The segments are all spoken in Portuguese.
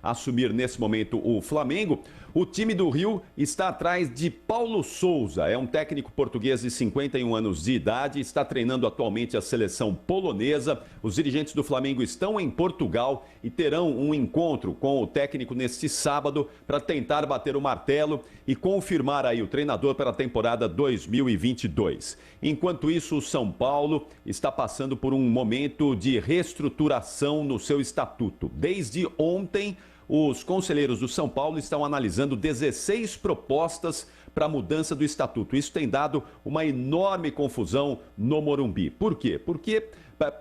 assumir nesse momento o Flamengo. O time do Rio está atrás de Paulo Souza, é um técnico português de 51 anos de idade, está treinando atualmente a seleção polonesa. Os dirigentes do Flamengo estão em Portugal e terão um encontro com o técnico neste sábado para tentar bater o martelo e confirmar aí o treinador para a temporada 2022. Enquanto isso, o São Paulo está passando por um momento de reestruturação no seu estatuto. Desde ontem, os conselheiros do São Paulo estão analisando 16 propostas para a mudança do estatuto. Isso tem dado uma enorme confusão no Morumbi. Por quê? Porque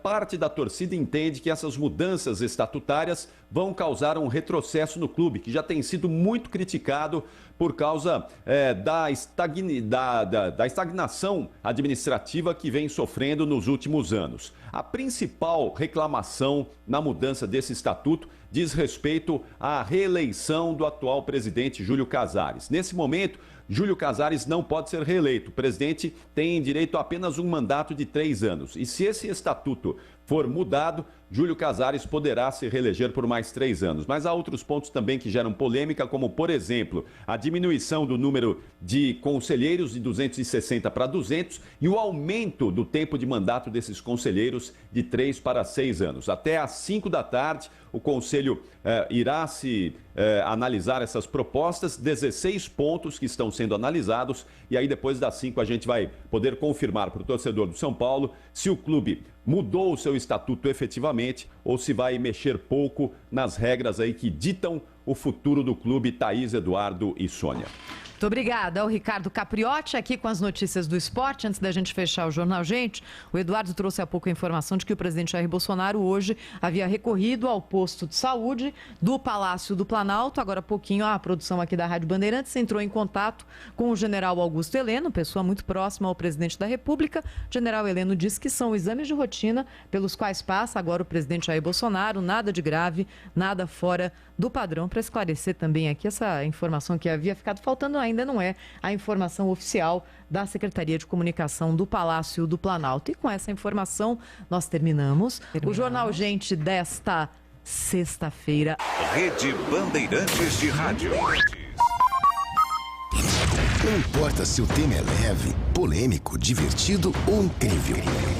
parte da torcida entende que essas mudanças estatutárias vão causar um retrocesso no clube, que já tem sido muito criticado por causa da estagnação administrativa que vem sofrendo nos últimos anos. A principal reclamação na mudança desse estatuto diz respeito à reeleição do atual presidente Júlio Casares. Nesse momento, Júlio Casares não pode ser reeleito. O presidente tem direito a apenas um mandato de 3 anos. E se esse estatuto for mudado, Júlio Casares poderá se reeleger por mais 3 anos. Mas há outros pontos também que geram polêmica, como, por exemplo, a diminuição do número de conselheiros de 260 para 200 e o aumento do tempo de mandato desses conselheiros de 3 para 6 anos. Até às 5 da tarde, o Conselho irá analisar essas propostas, 16 pontos que estão sendo analisados, e aí depois das 5 a gente vai poder confirmar para o torcedor do São Paulo se o clube mudou o seu estatuto efetivamente ou se vai mexer pouco nas regras aí que ditam o futuro do clube. Thaís, Eduardo e Sônia. Muito obrigada. O Ricardo Capriotti aqui com as notícias do esporte. Antes da gente fechar o jornal, gente, o Eduardo trouxe há pouco a informação de que o presidente Jair Bolsonaro hoje havia recorrido ao posto de saúde do Palácio do Planalto. Agora há pouquinho a produção aqui da Rádio Bandeirantes entrou em contato com o general Augusto Heleno, pessoa muito próxima ao presidente da República. O general Heleno disse que são exames de rotina pelos quais passa agora o presidente Jair Bolsonaro, nada de grave, nada fora do padrão. Para esclarecer também aqui essa informação que havia ficado faltando ainda não é a informação oficial da Secretaria de Comunicação do Palácio do Planalto. E com essa informação nós terminamos o Jornal Gente desta sexta-feira. Rede Bandeirantes de Rádio. Não importa se o tema é leve, polêmico, divertido ou incrível.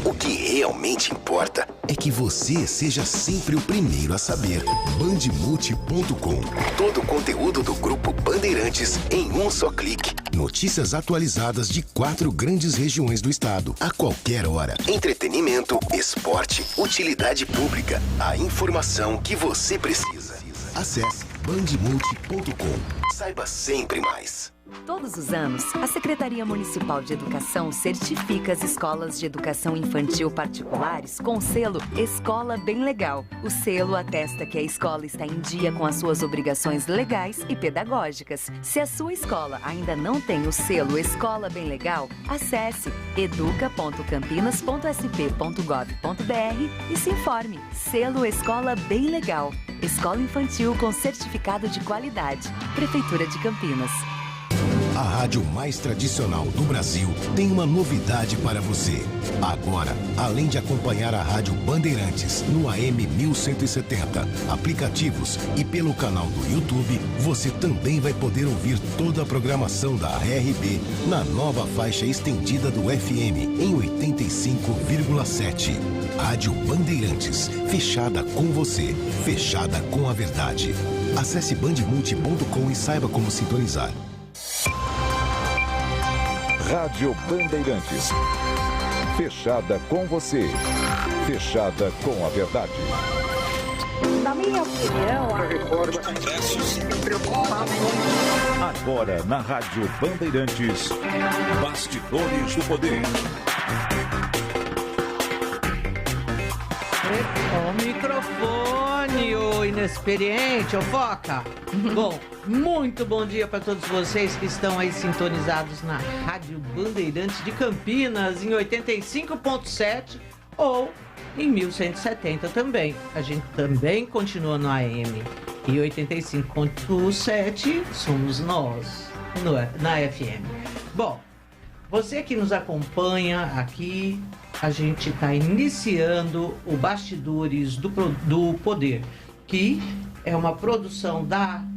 O que realmente importa é que você seja sempre o primeiro a saber. Bandmulti.com. Todo o conteúdo do Grupo Bandeirantes em um só clique. Notícias atualizadas de 4 grandes regiões do estado. A qualquer hora. Entretenimento, esporte, utilidade pública. A informação que você precisa. Acesse bandmulti.com. Saiba sempre mais. Todos os anos, a Secretaria Municipal de Educação certifica as escolas de educação infantil particulares com o selo Escola Bem Legal. O selo atesta que a escola está em dia com as suas obrigações legais e pedagógicas. Se a sua escola ainda não tem o selo Escola Bem Legal, acesse educa.campinas.sp.gov.br e se informe. Selo Escola Bem Legal. Escola infantil com certificado de qualidade. Prefeitura de Campinas. A rádio mais tradicional do Brasil tem uma novidade para você. Agora, além de acompanhar a Rádio Bandeirantes no AM 1170, aplicativos e pelo canal do YouTube, você também vai poder ouvir toda a programação da RB na nova faixa estendida do FM em 85,7. Rádio Bandeirantes, fechada com você, fechada com a verdade. Acesse bandmulti.com e saiba como sintonizar. Rádio Bandeirantes. Fechada com você. Fechada com a verdade. Na minha opinião, a reforma preocupa muito. Agora na Rádio Bandeirantes, Bastidores do Poder. O microfone, o inexperiente, o Foca. Bom, muito bom dia para todos vocês que estão aí sintonizados na Rádio Bandeirantes de Campinas, em 85.7 ou em 1170 também. A gente também continua no AM. E 85.7 somos nós, na FM. Bom, você que nos acompanha aqui, a gente está iniciando o Bastidores do Poder, que é uma produção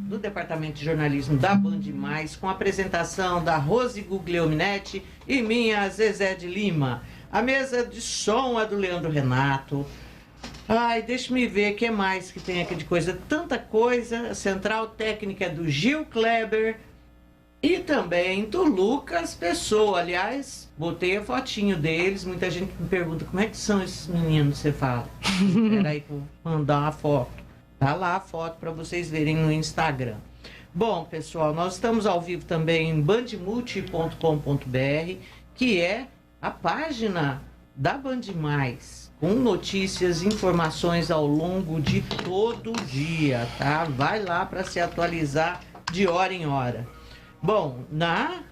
do Departamento de Jornalismo da Band Mais, com a apresentação da Rose Guglielminetti e minha Zezé de Lima. A mesa de som é do Leandro Renato. Ai, deixa-me ver o que mais que tem aqui de coisa. Tanta coisa. A central técnica é do Gil Kleber e também do Lucas Pessoa. Aliás, botei a fotinho deles. Muita gente me pergunta como é que são esses meninos, você fala. Peraí que eu vou mandar uma foto. Tá lá a foto para vocês verem no Instagram. Bom, pessoal, nós estamos ao vivo também em bandmulti.com.br, que é a página da Band Mais, com notícias e informações ao longo de todo o dia, tá? Vai lá para se atualizar de hora em hora. Bom, na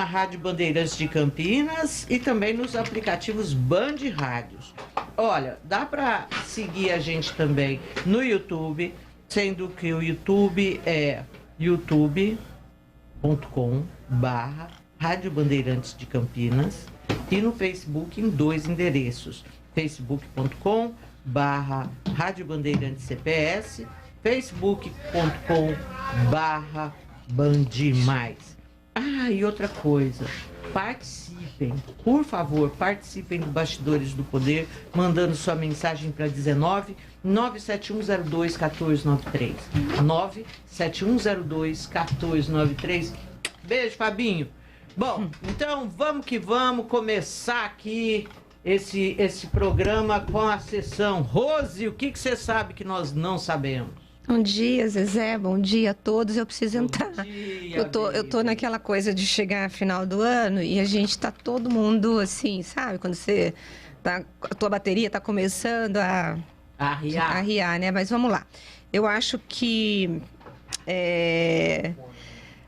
Rádio Bandeirantes de Campinas e também nos aplicativos Band Rádios. Olha, dá para seguir a gente também no YouTube, sendo que o YouTube é youtube.com/Rádio Bandeirantes de Campinas e no Facebook em 2 endereços, facebook.com/Rádio Bandeirantes CPS, facebook.com/Bandemais. E outra coisa, participem, por favor, participem do Bastidores do Poder, mandando sua mensagem para 19 97102 1493. 97102 1493. Beijo, Fabinho. Bom, então vamos que vamos começar aqui esse programa com a sessão. Rose, o que você sabe que nós não sabemos? Bom dia, Zezé. Bom dia a todos. Eu preciso entrar. Dia, eu tô naquela coisa de chegar final do ano e a gente tá todo mundo assim, sabe? Quando você tá, a tua bateria tá começando a arriar, né? Mas vamos lá. Eu acho que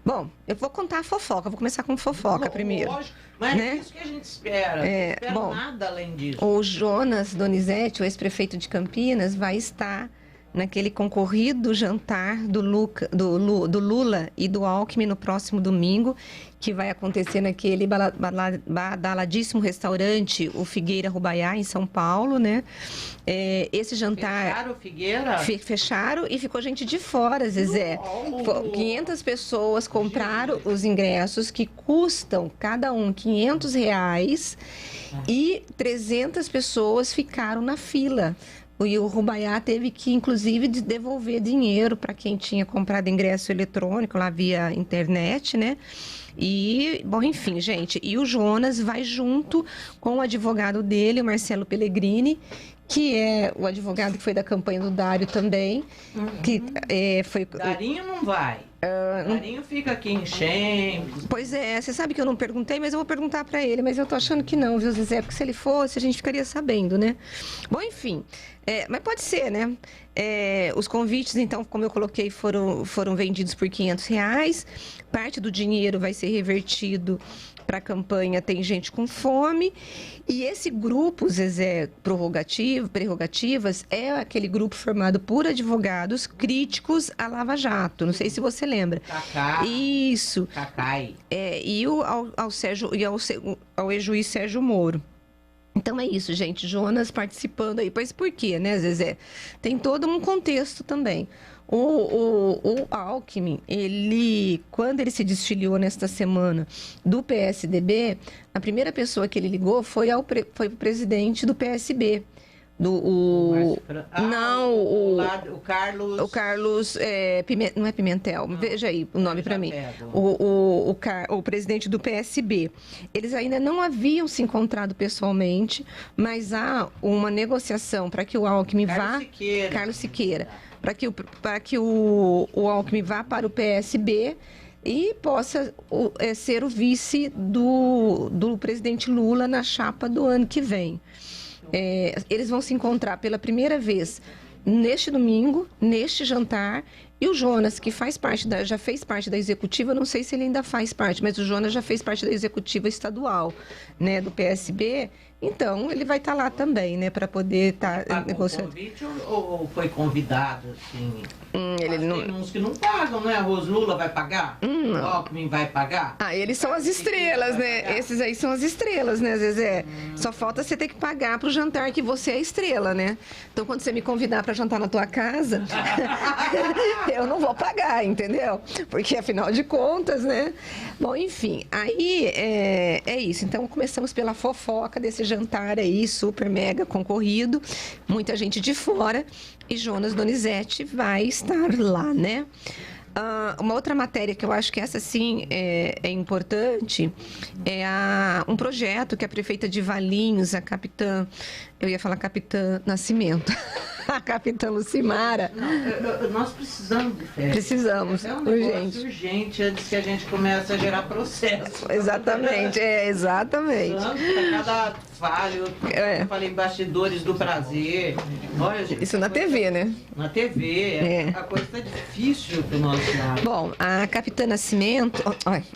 bom, eu vou contar a fofoca. Vou começar com fofoca primeiro. Lógico, mas né? É isso que a gente espera. Não espera nada além disso. O Jonas Donizete, o ex-prefeito de Campinas, vai estar naquele concorrido jantar do Lula e do Alckmin no próximo domingo, que vai acontecer naquele badaladíssimo restaurante, o Figueira Rubaiá, em São Paulo, né? Esse jantar... Fecharam o Figueira? Fecharam e ficou gente de fora, Zezé. 500 pessoas compraram os ingressos, que custam cada um R$500, e 300 pessoas ficaram na fila. E o Rubaiá teve que, inclusive, devolver dinheiro para quem tinha comprado ingresso eletrônico lá via internet, né? E, bom, enfim, gente. E o Jonas vai junto com o advogado dele, o Marcelo Pellegrini, que é o advogado que foi da campanha do Dário também. Que, foi... Darinho não vai. Darinho fica aqui em Champs. Pois é, você sabe que eu não perguntei, mas eu vou perguntar para ele. Mas eu tô achando que não, viu, Zezé? Porque se ele fosse, a gente ficaria sabendo, né? Bom, enfim. Mas pode ser, né? Os convites, então, como eu coloquei, foram vendidos por R$500. Parte do dinheiro vai ser revertido para a campanha Tem Gente com Fome. E esse grupo, Zezé, Prerrogativas, é aquele grupo formado por advogados críticos à Lava Jato. Não sei se você lembra. Cacá. Isso. Cacai. E ao ex-juiz Sérgio Moro. Então é isso, gente. Jonas participando aí. Pois por quê, né, Zezé? Tem todo um contexto também. O Alckmin, quando ele se desfiliou nesta semana do PSDB, a primeira pessoa que ele ligou foi o presidente do PSB. O Carlos... O Carlos... não é Pimentel, não. Veja aí o nome para mim. O presidente do PSB. Eles ainda não haviam se encontrado pessoalmente, mas há uma negociação para que o Alckmin Carlos Siqueira. Para que o Alckmin vá para o PSB e possa ser o vice do presidente Lula na chapa do ano que vem. Eles vão se encontrar pela primeira vez neste domingo, neste jantar, e o Jonas, que já fez parte da executiva, não sei se ele ainda faz parte, mas o Jonas já fez parte da executiva estadual, né, do PSB, Então, ele vai estar lá também, né, para poder estar negociando. Convite ou foi convidado, assim? Tem uns que não pagam, né? Arroz Lula vai pagar? O Alckmin vai pagar? Eles são as estrelas, né? Esses aí são as estrelas, né, Zezé? Só falta você ter que pagar pro jantar que você é estrela, né? Então, quando você me convidar para jantar na tua casa, eu não vou pagar, entendeu? Porque, afinal de contas, né? Bom, enfim, aí é isso. Então, começamos pela fofoca desse jantar aí, super mega concorrido, muita gente de fora, e Jonas Donizete vai estar lá, né? Uma outra matéria que eu acho que essa sim é importante é um projeto que a prefeita de Valinhos, a capitã Nascimento, a capitã Lucimara. Nós precisamos de férias. Precisamos, urgente antes que a gente comece a gerar processo. Exatamente, exatamente. Para cada falho, eu falei bastidores do prazer. Olha, gente, isso na TV, né? Na TV, a coisa está difícil para o nosso lado. Bom, a capitã Nascimento,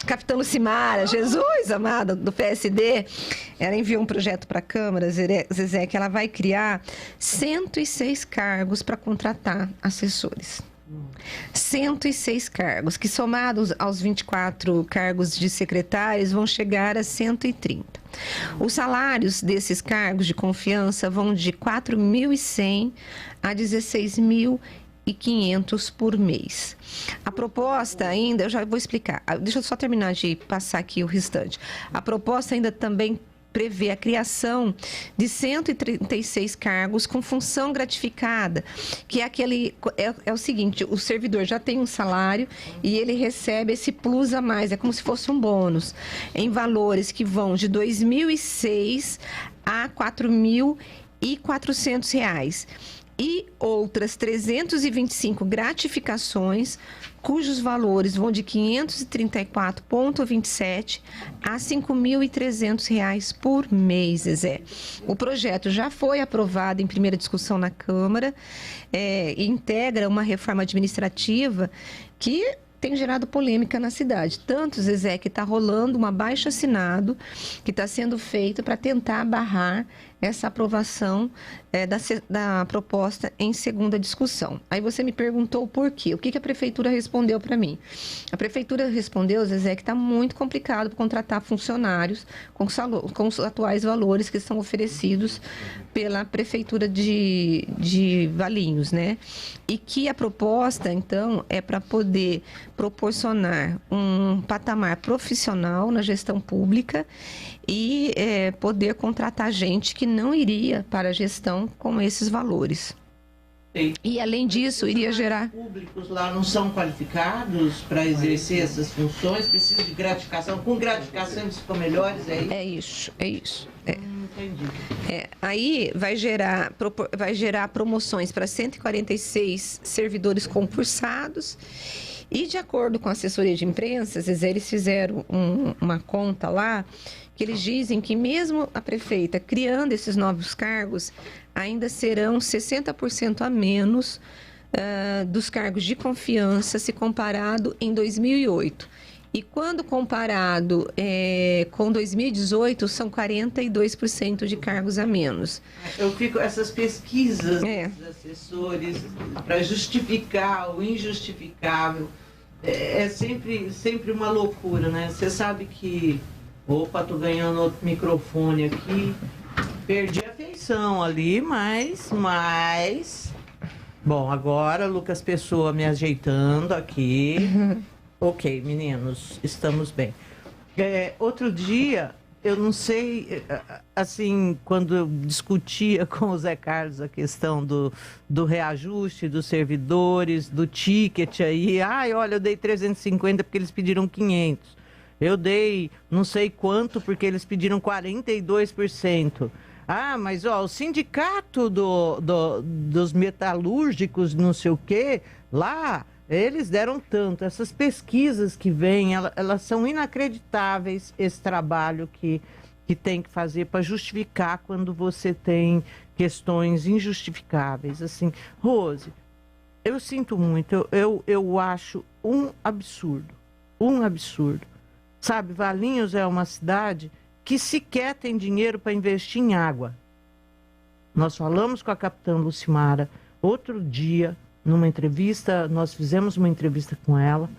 capitã Lucimara, Jesus amada, do PSD, ela enviou um projeto para a Câmara, Zezé, que ela vai criar 106 cargos para contratar assessores. 106 cargos, que somados aos 24 cargos de secretários vão chegar a 130. Os salários desses cargos de confiança vão de 4.100 a 16.500 por mês. A proposta ainda, eu já vou explicar, deixa eu só terminar de passar aqui o restante. A proposta ainda também prevê a criação de 136 cargos com função gratificada, que é o seguinte, o servidor já tem um salário e ele recebe esse plus a mais, é como se fosse um bônus, em valores que vão de R$ 2.006 a R$ 4.400. E outras 325 gratificações, cujos valores vão de R$ 534,27 a R$ 5.300 por mês, Zé. O projeto já foi aprovado em primeira discussão na Câmara e integra uma reforma administrativa que tem gerado polêmica na cidade. Tanto, Zezé, que está rolando um abaixo-assinado que está sendo feito para tentar barrar essa aprovação da proposta em segunda discussão. Aí você me perguntou o porquê. O que a Prefeitura respondeu para mim? A Prefeitura respondeu, Zezé, que está muito complicado para contratar funcionários com os atuais valores que são oferecidos pela Prefeitura de Valinhos, né? E que a proposta, então, é para poder proporcionar um patamar profissional na gestão pública e poder contratar gente que não iria para a gestão com esses valores. Sim. E, além disso, iria gerar... Os públicos lá não são qualificados para exercer essas funções, precisam de gratificação. Com gratificação eles ficam melhores, é isso? É isso. Entendi. Aí vai gerar promoções para 146 servidores concursados. E, de acordo com a assessoria de imprensa, eles fizeram uma conta lá, que eles dizem que mesmo a prefeita criando esses novos cargos, ainda serão 60% a menos dos cargos de confiança se comparado em 2008. E quando comparado com 2018, são 42% de cargos a menos. Eu fico essas pesquisas dos assessores para justificar o injustificável. É sempre uma loucura, né? Você sabe que... Opa, tô ganhando outro microfone aqui. Perdi a feição ali, mas... Bom, agora Lucas Pessoa me ajeitando aqui. Ok, meninos, estamos bem. Outro dia, eu não sei, assim, quando eu discutia com o Zé Carlos a questão do reajuste dos servidores, do ticket aí. Olha, eu dei 350 porque eles pediram 500. Eu dei não sei quanto porque eles pediram 42%. Mas o sindicato dos metalúrgicos, não sei o quê, lá, eles deram tanto. Essas pesquisas que vêm, elas são inacreditáveis, esse trabalho que tem que fazer para justificar quando você tem questões injustificáveis. Assim, Rose, eu sinto muito, eu acho um absurdo. Sabe, Valinhos é uma cidade que sequer tem dinheiro para investir em água. Nós falamos com a capitã Lucimara outro dia, numa entrevista, nós fizemos uma entrevista com ela,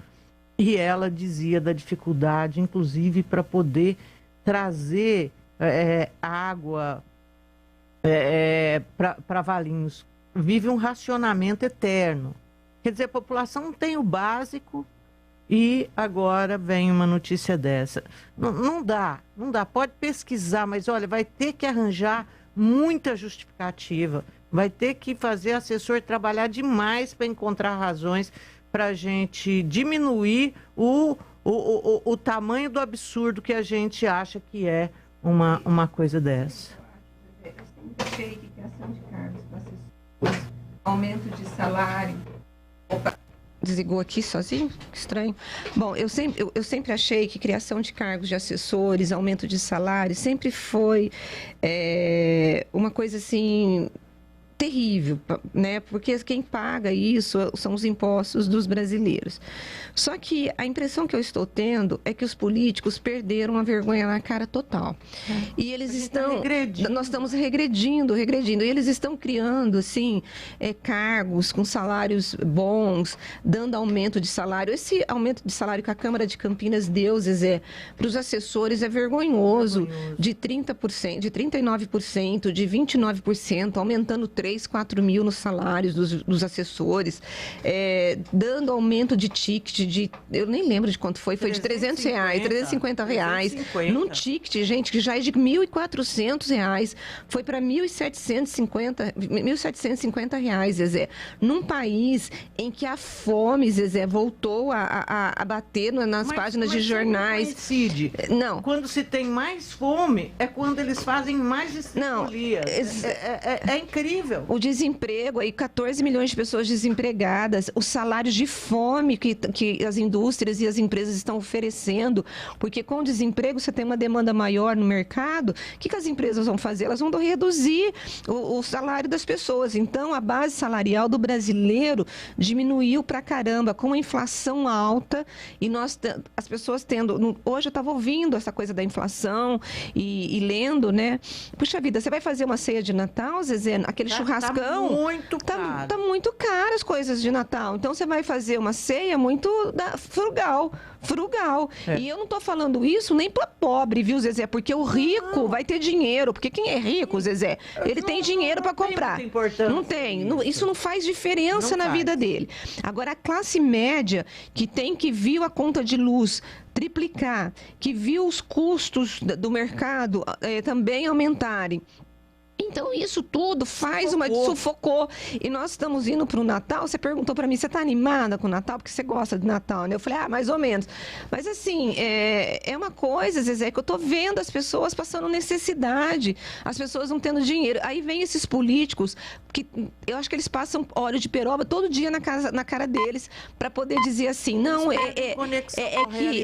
e ela dizia da dificuldade, inclusive, para poder trazer água para Valinhos. Vive um racionamento eterno. Quer dizer, a população não tem o básico e agora vem uma notícia dessa. Não dá. Pode pesquisar, mas olha, vai ter que arranjar muita justificativa. Vai ter que fazer assessor trabalhar demais para encontrar razões para a gente diminuir o tamanho do absurdo que a gente acha que é uma coisa dessa. Criação de cargos para assessores, aumento de salário. Opa, desligou aqui sozinho? Que estranho. Bom, eu sempre achei que criação de cargos de assessores, aumento de salário, sempre foi uma coisa assim terrível, né? Porque quem paga isso são os impostos dos brasileiros. Só que a impressão que eu estou tendo é que os políticos perderam a vergonha na cara total. E eles estão... Nós estamos regredindo. E eles estão criando, assim, cargos com salários bons, dando aumento de salário. Esse aumento de salário que a Câmara de Campinas deu, Zezé, para os assessores é vergonhoso. De 30%, de 39%, de 29%, aumentando 3-4 mil nos salários dos assessores, dando aumento de ticket eu nem lembro de quanto foi de R$300, R$350. Num ticket, gente, que já é de R$1.400, foi para R$1.750, Zezé. Num país em que a fome, Zezé, voltou a bater nas páginas de jornais. Não. Quando se tem mais fome, é quando eles fazem mais estripulias. É incrível. O desemprego, aí 14 milhões de pessoas desempregadas, os salários de fome que as indústrias e as empresas estão oferecendo, porque com o desemprego você tem uma demanda maior no mercado, o que as empresas vão fazer? Elas vão reduzir o salário das pessoas. Então, a base salarial do brasileiro diminuiu pra caramba, com a inflação alta, e as pessoas tendo... Hoje eu estava ouvindo essa coisa da inflação e lendo, né? Puxa vida, você vai fazer uma ceia de Natal, Zezé? Aquele churrascão... Tá muito caro as coisas de Natal. Então, você vai fazer uma ceia muito frugal. E eu não estou falando isso nem para pobre, viu, Zezé? Porque o rico vai ter dinheiro. Porque quem é rico, Zezé, ele tem dinheiro para comprar. Não tem. Isso não faz diferença na vida dele. Agora, a classe média, que viu a conta de luz triplicar, que viu os custos do mercado também aumentarem, então, isso tudo faz sufocou. E nós estamos indo para o Natal. Você perguntou para mim, você está animada com o Natal? Porque você gosta de Natal, né? Eu falei, mais ou menos. Mas, assim, é uma coisa, Zezé, que eu estou vendo as pessoas passando necessidade. As pessoas não tendo dinheiro. Aí vem esses políticos, que eu acho que eles passam óleo de peroba todo dia na cara deles, para poder dizer assim, não, que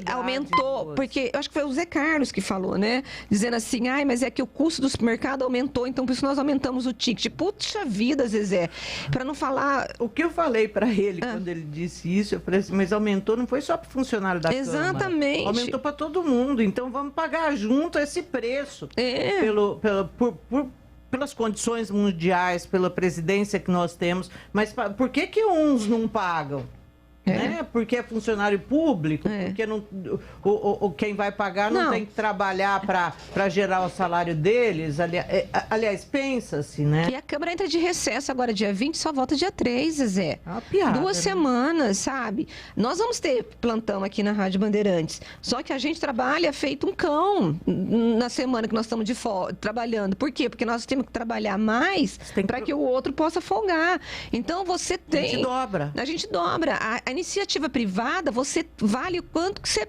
aumentou. Porque eu acho que foi o Zé Carlos que falou, né? Dizendo assim, mas é que o custo do supermercado aumentou, então por isso nós aumentamos o ticket. Puxa vida, Zezé, para não falar... O que eu falei para ele quando ele disse isso, eu falei assim, mas aumentou, não foi só para o funcionário da Câmara. Exatamente. Aumentou para todo mundo, então vamos pagar junto esse preço. Pelas condições mundiais, pela presidência que nós temos, mas por que uns não pagam? Né? Porque é funcionário público, porque quem vai pagar não tem que trabalhar para gerar o salário deles. Aliás, pensa-se, né? E a Câmara entra de recesso agora, dia 20, só volta dia 3, Zezé. Piada, 2 semanas, sabe? Nós vamos ter plantão aqui na Rádio Bandeirantes, só que a gente trabalha feito um cão na semana que nós estamos trabalhando. Por quê? Porque nós temos que trabalhar mais para que o outro possa folgar. Então, você tem... A gente dobra. A iniciativa privada, você vale o quanto que você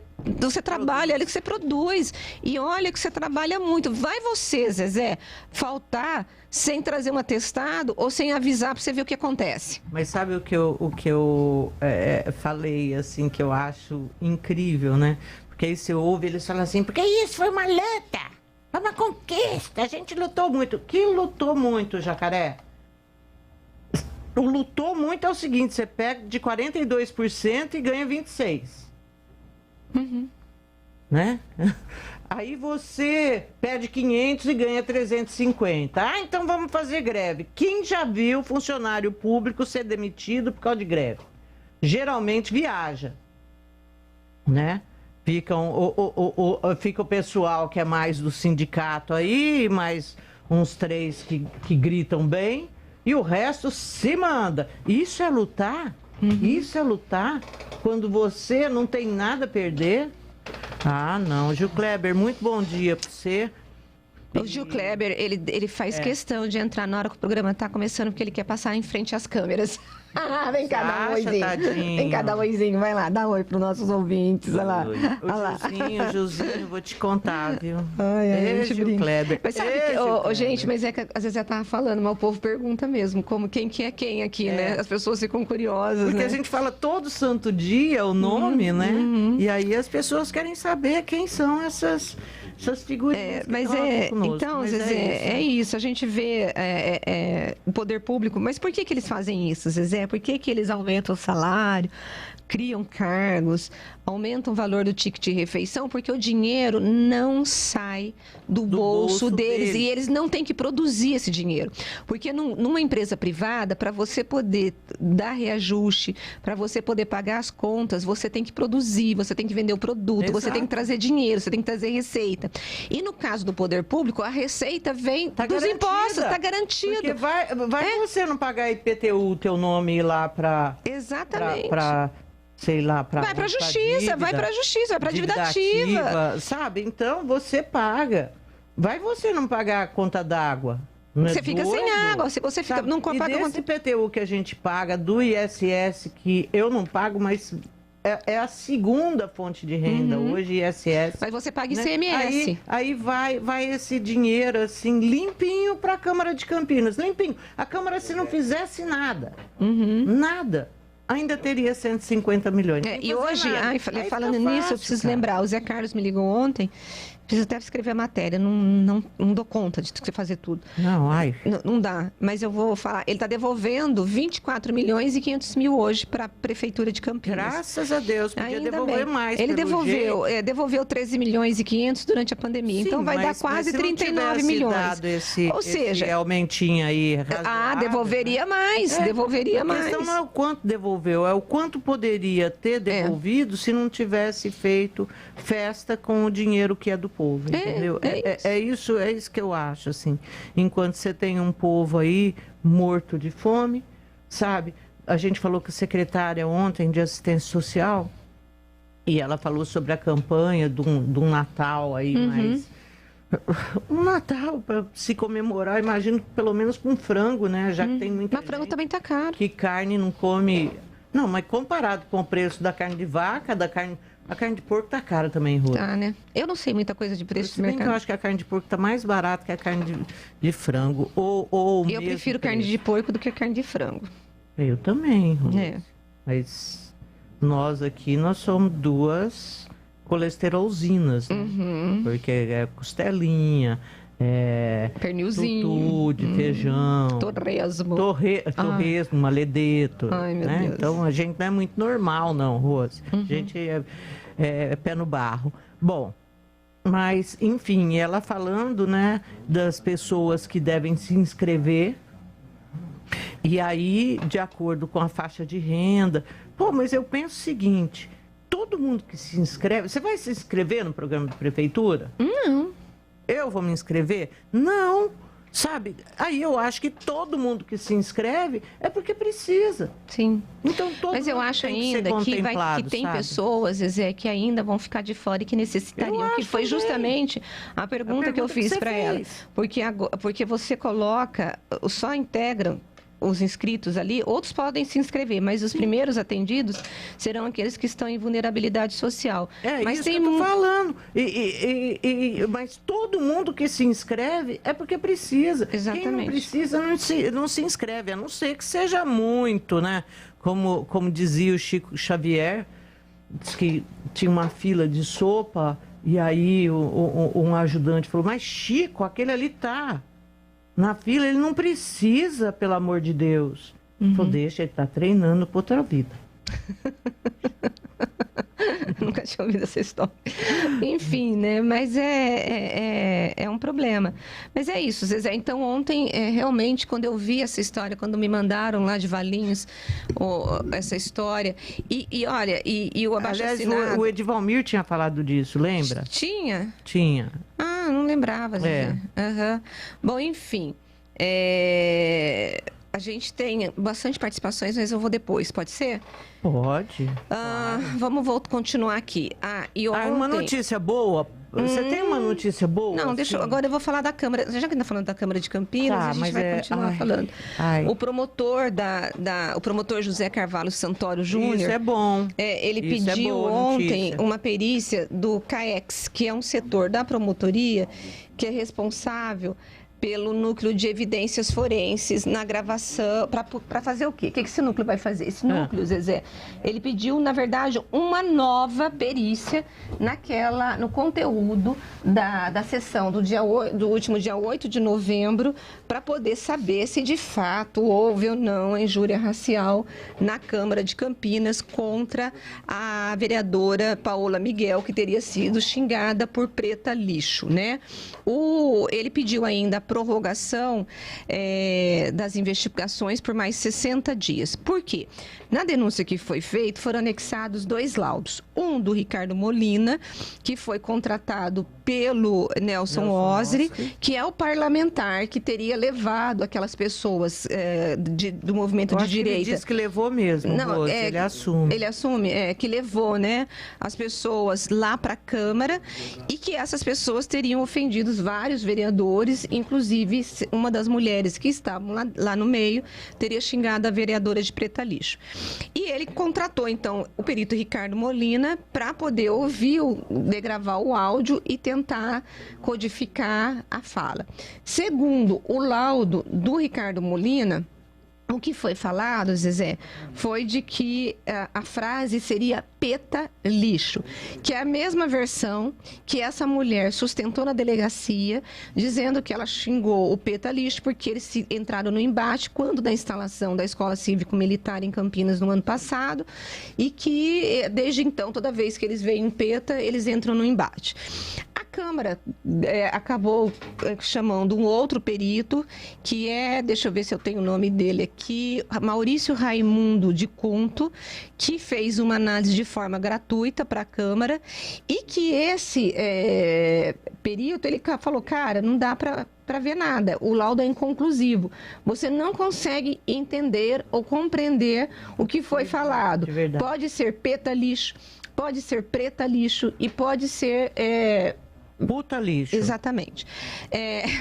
trabalha, olha que você produz. E olha que você trabalha muito. Vai você, Zezé, faltar sem trazer um atestado ou sem avisar para você ver o que acontece. Mas sabe o que eu falei, assim, que eu acho incrível, né? Porque aí você ouve, eles falam assim, porque isso foi uma luta, foi uma conquista, a gente lutou muito. Que lutou muito, Jacaré? O lutou muito é o seguinte, você pega de 42% e ganha 26%. né? Aí você pede 500 e ganha 350. Ah, então vamos fazer greve. Quem já viu funcionário público ser demitido por causa de greve? Geralmente viaja, né? Fica o pessoal que é mais do sindicato aí, mais uns 3 que gritam bem, e o resto se manda. Isso é lutar? Isso é lutar quando você não tem nada a perder? Ah, não. Gil Kleber, muito bom dia para você. O Gil Kleber, ele faz questão de entrar na hora que o programa está começando, porque ele quer passar em frente às câmeras. Vem cá, dá um oizinho. Tadinho. Vem cá, dá um oizinho. Vai lá, dá um oi para os nossos ouvintes. Olha lá. O Gilzinho, vou te contar, viu? Ai, Gil Kleber. Mas sabe gente, mas é que às vezes eu estava falando, mas o povo pergunta mesmo, como quem que é quem aqui, né? As pessoas ficam curiosas, porque né? a gente fala todo santo dia o nome, né? E aí as pessoas querem saber quem são essas figurinhas. Então, Zezé, é isso. A gente vê o poder público. Mas por que eles fazem isso, Zezé? Por que eles aumentam o salário, criam cargos, aumentam o valor do ticket de refeição? Porque o dinheiro não sai do bolso deles e eles não têm que produzir esse dinheiro. Porque numa empresa privada, para você poder dar reajuste, para você poder pagar as contas, você tem que produzir, você tem que vender o produto, você tem que trazer dinheiro, você tem que trazer receita. E no caso do poder público, a receita vem dos impostos, está garantida. Porque vai você não pagar IPTU, teu nome ir lá para... Exatamente. Sei lá, vai para a justiça, vai para a dívida ativa. Sabe? Então, você paga. Vai você não pagar a conta d'água. Você fica sem água, se você fica, não paga a conta... IPTU que a gente paga, do ISS, que eu não pago, mas é a segunda fonte de renda, hoje ISS. Mas você paga ICMS. Né? Aí vai esse dinheiro, assim, limpinho para a Câmara de Campinas. Limpinho. A Câmara, se não fizesse nada, nada, ainda teria 150 milhões. E hoje, falando nisso, eu preciso lembrar, o Zé Carlos me ligou ontem, preciso até escrever a matéria, não dou conta de fazer tudo. Não dá, mas eu vou falar, ele está devolvendo 24 milhões e 500 mil hoje para a Prefeitura de Campinas. Graças a Deus, podia devolver mais. Ele devolveu 13 milhões e 500 durante a pandemia, então vai dar quase 39 milhões. Ou seja, aumentinho aí razoável, devolveria mais, devolveria mais. A questão não é o quanto devolveu, é o quanto poderia ter devolvido se não tivesse feito festa com o dinheiro que é do povo, entendeu? É isso que eu acho, assim. Enquanto você tem um povo aí morto de fome, sabe? A gente falou com a secretária ontem de assistência social e ela falou sobre a campanha do Natal aí, mas um Natal para se comemorar, imagino pelo menos com frango, né? Já que tem muita mas frango também tá caro. Que carne não come... Não, mas comparado com o preço da carne de vaca, a carne de porco tá cara também, Rô. Tá, né? Eu não sei muita coisa de preço do mercado. Eu acho que a carne de porco tá mais barata que a carne de frango. Eu prefiro carne de porco do que a carne de frango. Eu também, Rô. Mas nós aqui, nós somos 2 colesterolzinas, né? Porque é costelinha, pernilzinho, tutu de feijão, torresmo, maledeto. Ai, meu Deus. Então a gente não é muito normal, não, Rose. A gente é pé no barro. Bom, mas enfim, ela falando, né, das pessoas que devem se inscrever. E aí, de acordo com a faixa de renda, mas eu penso o seguinte: todo mundo que se inscreve, você vai se inscrever no programa de prefeitura? Não. Eu vou me inscrever? Não, sabe? Aí eu acho que todo mundo que se inscreve é porque precisa. Sim. Então todo Mas eu acho ainda que tem pessoas, Zezé, que ainda vão ficar de fora e que necessitariam. Que foi justamente a pergunta que eu fiz para ela. Porque você coloca, só integram os inscritos ali, outros podem se inscrever, mas os primeiros atendidos serão aqueles que estão em vulnerabilidade social. Mas isso que eu tô falando. Mas todo mundo que se inscreve é porque precisa. Exatamente. Quem não precisa não se inscreve, a não ser que seja muito, né? Como dizia o Chico Xavier, diz que tinha uma fila de sopa e aí um ajudante falou: mas Chico, aquele ali tá na fila, ele não precisa, pelo amor de Deus. Então deixa, ele está treinando para outra vida. Nunca tinha ouvido essa história. Enfim, né? Mas é um problema. Mas é isso, Zezé. Então, ontem, realmente, quando eu vi essa história, quando me mandaram lá de Valinhos essa história, e olha, e o abaixo-assinado... Aliás, o Edivalmir tinha falado disso, lembra? Tinha? Tinha. Ah, não lembrava, Zezé. Uhum. Bom, enfim... A gente tem bastante participações, mas eu vou depois, pode ser? Pode. Claro. Vamos continuar aqui. E ontem... uma notícia boa. Você tem uma notícia boa? Não, agora eu vou falar da Câmara. Já que a gente está falando da Câmara de Campinas, a gente vai continuar falando. O promotor o promotor José Carvalho Santoro Júnior... Isso é bom. Ele pediu ontem uma perícia do CAEX, que é um setor da promotoria que é responsável pelo núcleo de evidências forenses na gravação, para fazer o quê? O que esse núcleo vai fazer? Esse núcleo, Zezé, ele pediu, na verdade, uma nova perícia no conteúdo da sessão do último dia 8 de novembro, para poder saber se de fato houve ou não a injúria racial na Câmara de Campinas contra a vereadora Paola Miguel, que teria sido xingada por preta lixo, né? Ele pediu ainda a prorrogação das investigações por mais 60 dias. Por quê? Na denúncia que foi feita, foram anexados 2 laudos. Um do Ricardo Molina, que foi contratado pelo Nelson Osri, que é o parlamentar que teria levado aquelas pessoas do movimento de direita. Ele disse que levou mesmo, não, Rose, ele assume. Ele assume, que levou, né, as pessoas lá para a Câmara e que essas pessoas teriam ofendido vários vereadores, inclusive uma das mulheres que estavam lá no meio teria xingado a vereadora de Preta Lixo. E ele contratou, então, o perito Ricardo Molina para poder gravar o áudio e tentar codificar a fala. Segundo o laudo do Ricardo Molina, o que foi falado, Zezé, foi de que a frase seria peta lixo, que é a mesma versão que essa mulher sustentou na delegacia, dizendo que ela xingou o peta lixo porque eles entraram no embate quando da instalação da Escola Cívico-Militar em Campinas no ano passado e que, desde então, toda vez que eles veem um peta, eles entram no embate. A Câmara acabou chamando um outro perito, que deixa eu ver se eu tenho o nome dele aqui, Maurício Raimundo de Conto, que fez uma análise de forma gratuita para a Câmara e que esse perito, ele falou, cara, não dá para ver nada, o laudo é inconclusivo. Você não consegue entender ou compreender o que foi falado. Pode ser peta lixo, pode ser preta lixo e pode ser... puta lixo. Exatamente.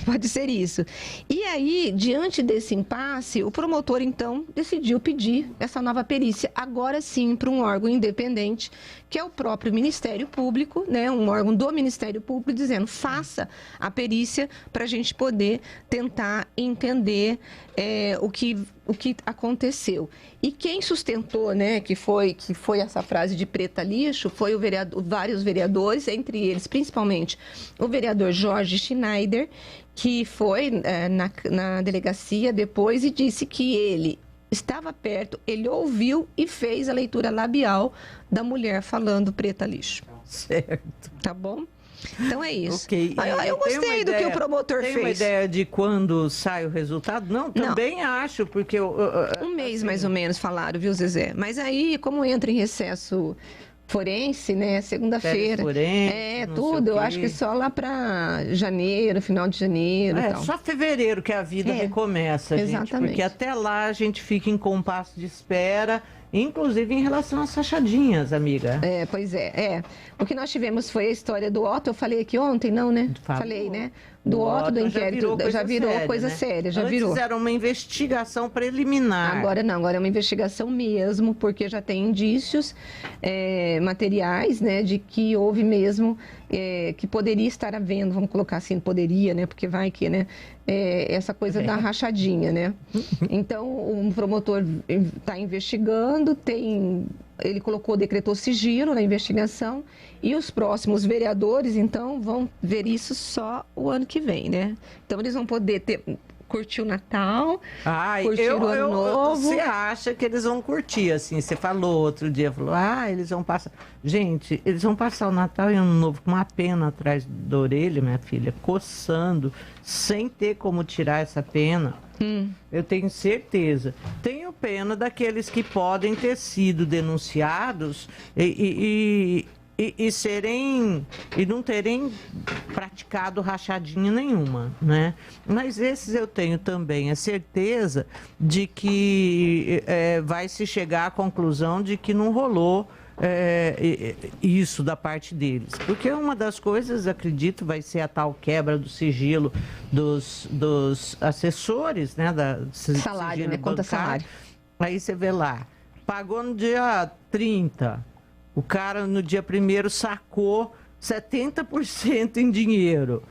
Pode ser isso. E aí, diante desse impasse, o promotor, então, decidiu pedir essa nova perícia, agora sim, para um órgão independente, que é o próprio Ministério Público, né, um órgão do Ministério Público, dizendo, faça a perícia para a gente poder tentar entender o que aconteceu. E quem sustentou, né, que foi essa frase de preta lixo, foi vários vereadores, entre eles, principalmente, o vereador Jorge Schneider, que foi na delegacia depois e disse que ele estava perto, ele ouviu e fez a leitura labial da mulher falando preta lixo. Certo. Tá bom? Então é isso. Okay. Eu gostei do que o promotor fez. Tem uma ideia de quando sai o resultado? Não, também acho, porque... um mês mais ou menos falaram, viu, Zezé? Mas aí, como entra em recesso forense, né, segunda-feira. Tudo, eu acho que só lá para janeiro, final de janeiro. E tal. Só fevereiro que a vida recomeça, exatamente. Gente, porque até lá a gente fica em compasso de espera, inclusive em relação às fachadinhas, amiga. Pois é. O que nós tivemos foi a história do Otto, eu falei aqui ontem, não, né? Falei, né? Do Otto, do inquérito, já virou coisa séria, já virou. Antes era uma investigação preliminar. Agora não, agora é uma investigação mesmo, porque já tem indícios materiais, né, de que houve mesmo, que poderia estar havendo, vamos colocar assim, poderia, né, porque vai que, né, essa coisa da rachadinha, né. Então, o promotor está investigando, ele decretou sigilo na investigação e os próximos vereadores, então, vão ver isso só o ano que vem, né? Então, eles vão poder curtir o Natal, curtir o Ano Novo. Você acha que eles vão curtir, assim? Você falou outro dia, eles vão passar... Gente, eles vão passar o Natal e o Ano Novo com uma pena atrás da orelha, minha filha, coçando, sem ter como tirar essa pena. Eu tenho certeza. Tenho pena daqueles que podem ter sido denunciados e não terem praticado rachadinha nenhuma, né? Mas esses eu tenho também a certeza de que vai se chegar à conclusão de que não rolou isso da parte deles. Porque uma das coisas, acredito, vai ser a tal quebra do sigilo dos assessores, né? Salário, né? Conta salário. Aí você vê lá, pagou no dia 30, o cara no dia 1º sacou 70% em dinheiro.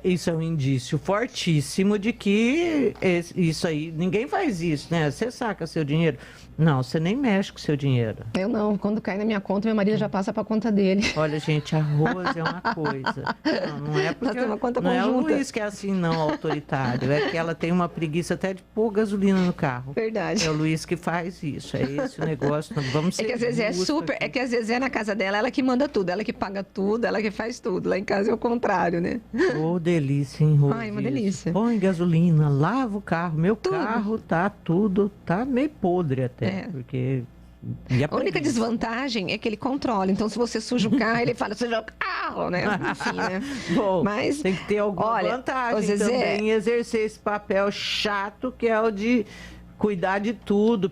Isso é um indício fortíssimo de que isso aí, ninguém faz isso, né? Você saca seu dinheiro. Não, você nem mexe com o seu dinheiro. Eu não. Quando cai na minha conta, meu marido já passa para a conta dele. Olha, gente, arroz é uma coisa. Não é porque uma conta não conjunta. É o Luiz que é assim, não, autoritário. É que ela tem uma preguiça até de pôr gasolina no carro. Verdade. É o Luiz que faz isso. É esse o negócio. Vamos ser que às vezes é que às vezes na casa dela, ela que manda tudo, ela que paga tudo, ela que faz tudo. Lá em casa é o contrário, né? Delícia, hein, Rô? Ai, uma delícia. Põe gasolina, lava o carro. Meu carro tá meio podre até. Porque a única desvantagem é que ele controla. Então, se você suja o carro, ele fala, suja o carro, né? Enfim, né? Bom, mas tem que ter alguma vantagem também em exercer esse papel chato que é o de cuidar de tudo,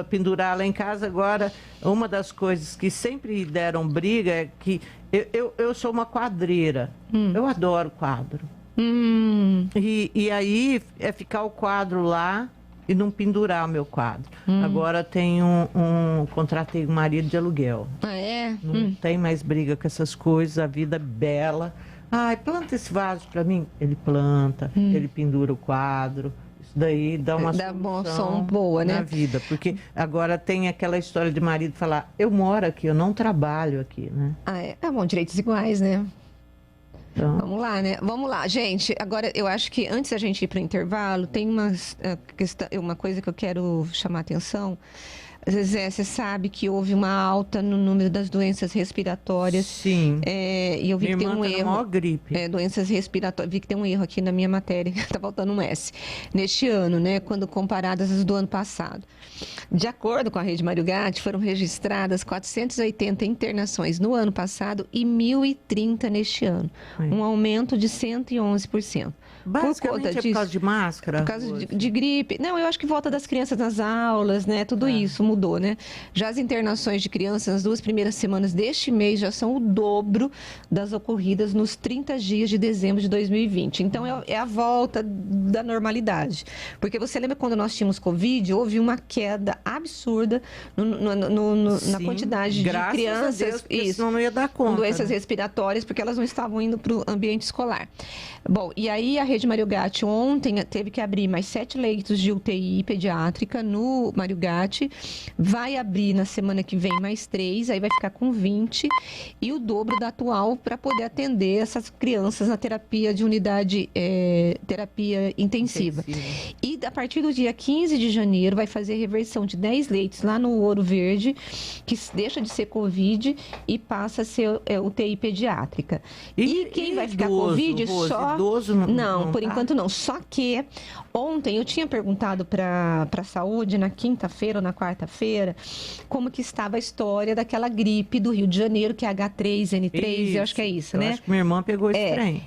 pendurar lá em casa. Agora, uma das coisas que sempre deram briga é que eu sou uma quadreira. Eu adoro quadro. E aí é ficar o quadro lá e não pendurar o meu quadro. Agora tenho contratei um marido de aluguel. Ah, é? Não tem mais briga com essas coisas, a vida é bela. Ai, planta esse vaso para mim. Ele planta, ele pendura o quadro. Isso daí dá uma solução boa, né? Na vida. Porque agora tem aquela história de marido falar, eu moro aqui, eu não trabalho aqui, né? Bom, direitos iguais, né? Então... Vamos lá, né? Vamos lá, gente. Agora, eu acho que antes da gente ir para o intervalo, tem uma coisa que eu quero chamar a atenção. Zezé, você sabe que houve uma alta no número das doenças respiratórias. Sim. E eu vi que tem um erro. Maior gripe. Doenças respiratórias. Vi que tem um erro aqui na minha matéria. Está faltando um S. Neste ano, né? Quando comparadas às do ano passado. De acordo com a Rede Mário Gatti, foram registradas 480 internações no ano passado e 1.030 neste ano. Um aumento de 111%. Basicamente por causa de máscara? Por causa de gripe. Não, eu acho que volta das crianças nas aulas, né? Tudo isso mudou, né? Já as internações de crianças nas 2 primeiras semanas deste mês já são o dobro das ocorridas nos 30 dias de dezembro de 2020. Então, é a volta da normalidade. Porque você lembra quando nós tínhamos Covid, houve uma queda absurda na quantidade de crianças. A Deus, senão não ia dar conta, com doenças respiratórias, porque elas não estavam indo para o ambiente escolar. Bom, e aí a Rede Mário Gatti ontem teve que abrir mais 7 leitos de UTI pediátrica no Mário Gatti. Vai abrir na semana que vem mais 3, aí vai ficar com 20 e o dobro da atual para poder atender essas crianças na terapia de unidade, terapia intensiva. E a partir do dia 15 de janeiro vai fazer reversão de 10 leitos lá no Ouro Verde, que deixa de ser Covid e passa a ser UTI pediátrica. E quem vai ficar Covid só... Idoso não, por enquanto não. Só que ontem eu tinha perguntado para a saúde, na quinta-feira ou na quarta-feira, como que estava a história daquela gripe do Rio de Janeiro, que é H3N3, eu acho que é isso, né? Acho que minha irmã pegou esse trem.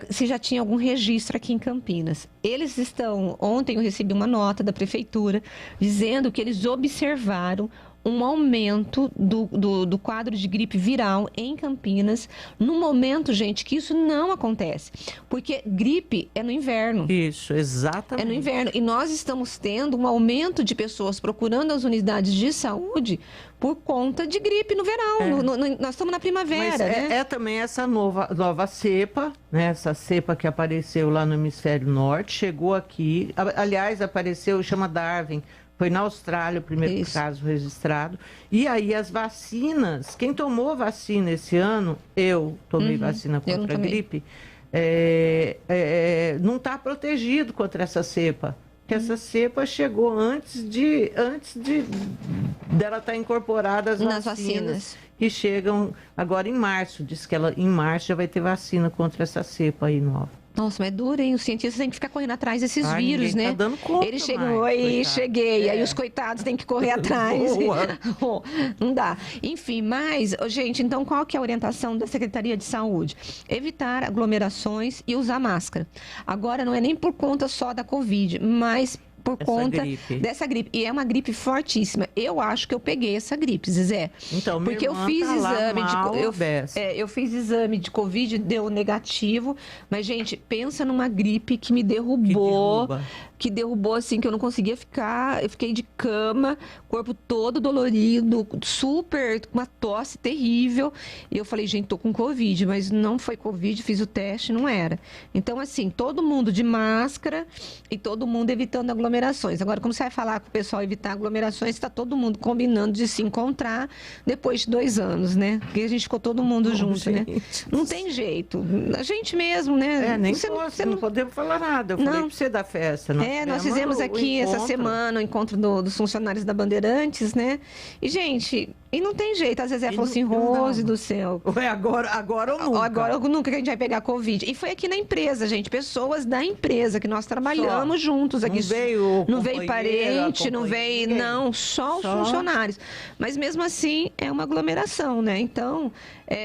Se já tinha algum registro aqui em Campinas. Eles estão... Ontem eu recebi uma nota da prefeitura dizendo que eles observaram um aumento do quadro de gripe viral em Campinas, no momento, gente, que isso não acontece. Porque gripe é no inverno. Isso, exatamente. É no inverno. E nós estamos tendo um aumento de pessoas procurando as unidades de saúde por conta de gripe no verão. Nós estamos na primavera, né? É também essa nova cepa, né? Essa cepa que apareceu lá no hemisfério norte, chegou aqui, aliás, apareceu, chama Darwin. Foi na Austrália o primeiro caso registrado. E aí as vacinas, quem tomou vacina esse ano, eu tomei vacina contra a gripe, não está protegido contra essa cepa. Porque essa cepa chegou antes dela estar incorporada às vacinas. Que chegam agora em março. Diz que em março já vai ter vacina contra essa cepa aí nova. Nossa, mas é duro, hein? Os cientistas têm que ficar correndo atrás desses vírus, né? Tá dando conta. Eles chegam, oi, cheguei. Aí os coitados têm que correr atrás. Não dá. Enfim, mas, gente, então qual que é a orientação da Secretaria de Saúde? Evitar aglomerações e usar máscara. Agora, não é nem por conta só da Covid, mas por conta dessa gripe. E é uma gripe fortíssima. Eu acho que eu peguei essa gripe, Zezé. Então, porque eu fiz eu fiz exame de Covid, deu negativo. Mas, gente, pensa numa gripe que me derrubou. Que derrubou, assim, que eu não conseguia ficar. Eu fiquei de cama, corpo todo dolorido, super, uma tosse terrível. E eu falei, gente, tô com Covid, mas não foi Covid, fiz o teste, não era. Então, assim, todo mundo de máscara e todo mundo evitando aglomerações. Agora, como você vai falar com o pessoal evitar aglomerações, está todo mundo combinando de se encontrar depois de 2 anos, né? Porque a gente ficou todo mundo junto, né? Não tem jeito. A gente mesmo, né? Você não podemos falar nada. Eu falei pra você da festa, não? Nós fizemos aqui essa semana o encontro dos funcionários da Bandeirantes, né? E, gente, não tem jeito. Às vezes falou assim, Rose do céu. Agora ou nunca. Agora ou nunca que a gente vai pegar Covid. E foi aqui na empresa, gente. Pessoas da empresa que nós trabalhamos juntos aqui. Não veio parente, não veio... Ninguém. Não, só os funcionários. Mas mesmo assim, é uma aglomeração, né? Então,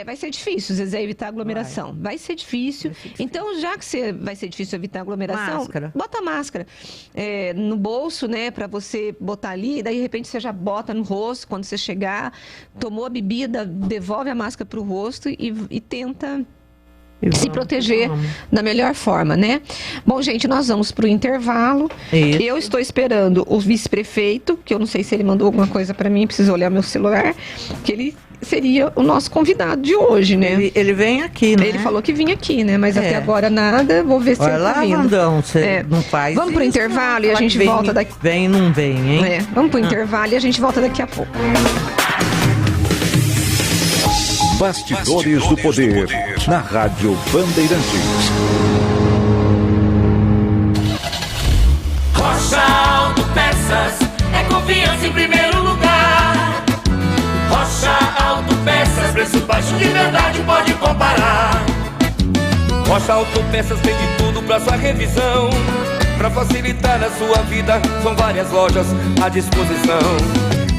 vai ser difícil, Zezé, evitar aglomeração. Vai ser difícil. Então, já que vai ser difícil evitar aglomeração, bota máscara. No bolso, né, para você botar ali, daí de repente você já bota no rosto quando você chegar, tomou a bebida, devolve a máscara para o rosto e tenta se proteger da melhor forma, né? Bom, gente, nós vamos para o intervalo. Eu estou esperando o vice-prefeito, que eu não sei se ele mandou alguma coisa para mim, preciso olhar meu celular, que ele seria o nosso convidado de hoje, né? Ele vem aqui, né? Ele falou que vinha aqui, né? Mas até agora nada, vou ver se ele tá vindo. Vandão, você não faz. Vamos pro intervalo e a gente volta daqui. Vem, não vem, hein? Vamos pro intervalo e a gente volta daqui a pouco. Bastidores do Poder, na Rádio Bandeirantes. Rocha Autopeças é confiança em primeiro lugar. Rocha Autopeças, preço baixo de verdade, pode comparar. Rocha Autopeças tem de tudo pra sua revisão. Pra facilitar a sua vida, são várias lojas à disposição.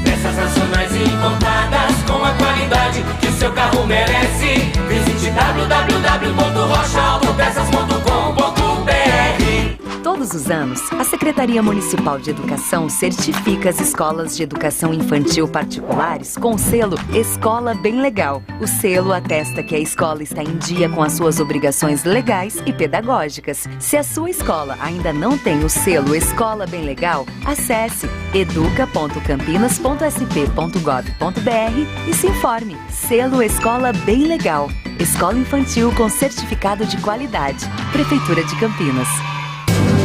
Peças nacionais e importadas com a qualidade que o seu carro merece. Visite www.rochaautopesas.com.br. Todos os anos, a Secretaria Municipal de Educação certifica as escolas de educação infantil particulares com o selo Escola Bem Legal. O selo atesta que a escola está em dia com as suas obrigações legais e pedagógicas. Se a sua escola ainda não tem o selo Escola Bem Legal, acesse educa.campinas.sp.gov.br e se informe. Selo Escola Bem Legal. Escola infantil com certificado de qualidade. Prefeitura de Campinas.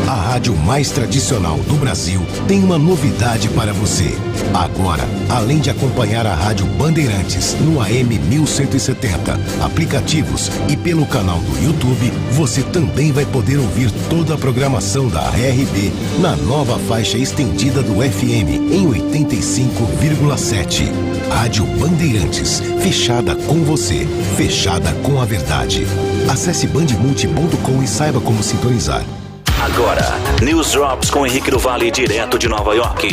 A rádio mais tradicional do Brasil tem uma novidade para você. Agora, além de acompanhar a Rádio Bandeirantes no AM 1170, aplicativos e pelo canal do YouTube, você também vai poder ouvir toda a programação da RB na nova faixa estendida do FM em 85,7. Rádio Bandeirantes, fechada com você, fechada com a verdade. Acesse bandmulti.com e saiba como sintonizar. Agora, News Drops com Henrique do Vale, direto de Nova York.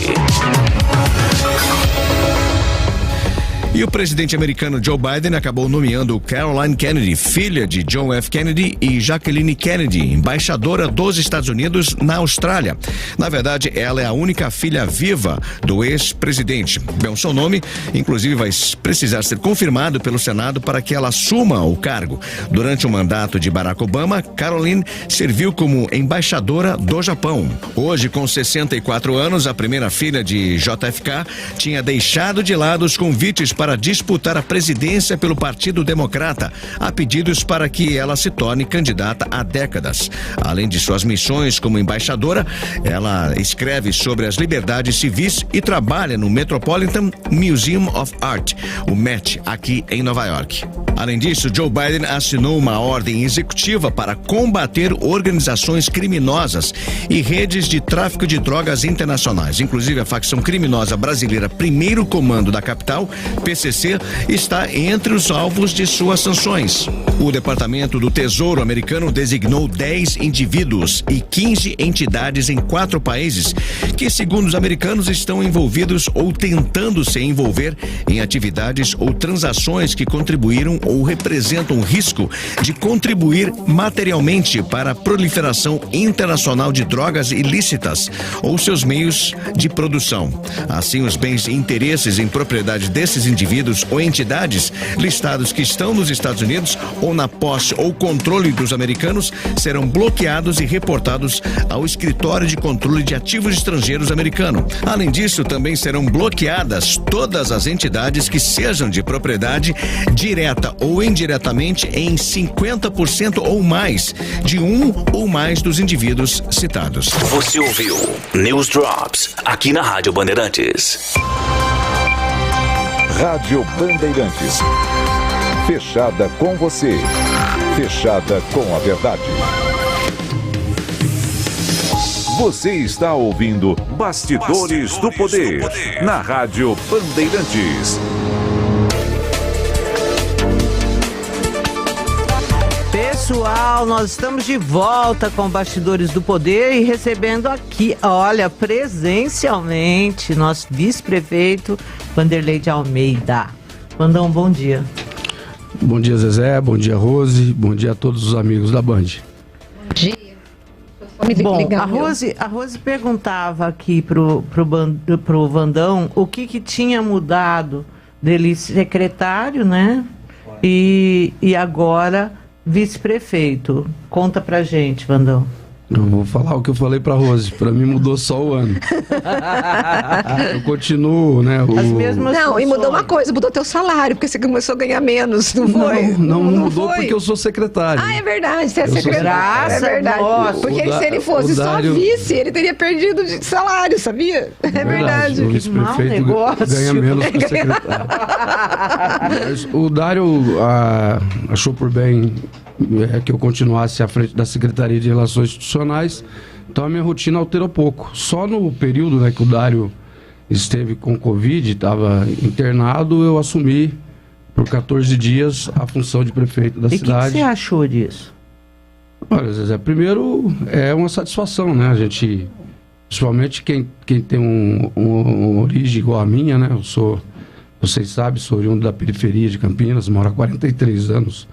E o presidente americano Joe Biden acabou nomeando Caroline Kennedy, filha de John F. Kennedy, e Jacqueline Kennedy, embaixadora dos Estados Unidos na Austrália. Na verdade, ela é a única filha viva do ex-presidente. Bem, o seu nome, inclusive, vai precisar ser confirmado pelo Senado para que ela assuma o cargo. Durante o mandato de Barack Obama, Caroline serviu como embaixadora do Japão. Hoje, com 64 anos, a primeira filha de JFK tinha deixado de lado os convites para disputar a presidência pelo Partido Democrata. Há pedidos para que ela se torne candidata há décadas. Além de suas missões como embaixadora, ela escreve sobre as liberdades civis e trabalha no Metropolitan Museum of Art, o MET, aqui em Nova York. Além disso, Joe Biden assinou uma ordem executiva para combater organizações criminosas e redes de tráfico de drogas internacionais. Inclusive, a facção criminosa brasileira Primeiro Comando da Capital, PCC, está entre os alvos de suas sanções. O Departamento do Tesouro americano designou 10 indivíduos e 15 entidades em 4 países que, segundo os americanos, estão envolvidos ou tentando se envolver em atividades ou transações que contribuíram ou representam risco de contribuir materialmente para a proliferação internacional de drogas ilícitas ou seus meios de produção. Assim, os bens e interesses em propriedade desses indivíduos ou entidades listados que estão nos Estados Unidos ou na posse ou controle dos americanos serão bloqueados e reportados ao Escritório de Controle de Ativos Estrangeiros americano. Além disso, também serão bloqueadas todas as entidades que sejam de propriedade direta ou indiretamente em 50% ou mais de um ou mais dos indivíduos citados. Você ouviu News Drops aqui na Rádio Bandeirantes. Rádio Bandeirantes. Fechada com você. Fechada com a verdade. Você está ouvindo Bastidores do Poder na Rádio Bandeirantes. Pessoal, nós estamos de volta com Bastidores do Poder e recebendo aqui, olha, presencialmente, nosso vice-prefeito Vanderlei de Almeida. Vandão, bom dia. Bom dia, Zezé, bom dia, Rose, bom dia a todos os amigos da Band. Bom dia. Bom, a Rose perguntava aqui pro Vandão o que tinha mudado dele secretário, né? E agora vice-prefeito. Conta pra gente, Vandão. Eu vou falar o que eu falei pra Rose. Pra mim mudou só o ano. Eu continuo, né? As mesmas funções. E mudou uma coisa, mudou teu salário, porque você começou a ganhar menos, não foi? Não mudou foi. Porque eu sou secretário. Ah, é verdade, você é secretário. É verdade. Nossa, porque se ele fosse só vice, ele teria perdido de salário, sabia? É verdade. O vice-prefeito ganha menos que o secretário. Mas o Dário achou por bem que eu continuasse à frente da Secretaria de Relações Institucionais, então a minha rotina alterou pouco. Só no período, né, que o Dário esteve com Covid, estava internado, eu assumi por 14 dias a função de prefeito da cidade. E o que você achou disso? Olha, Zezé, primeiro é uma satisfação, né? A gente, principalmente quem tem uma origem igual a minha, né? Vocês sabem, sou oriundo da periferia de Campinas, moro há 43 anos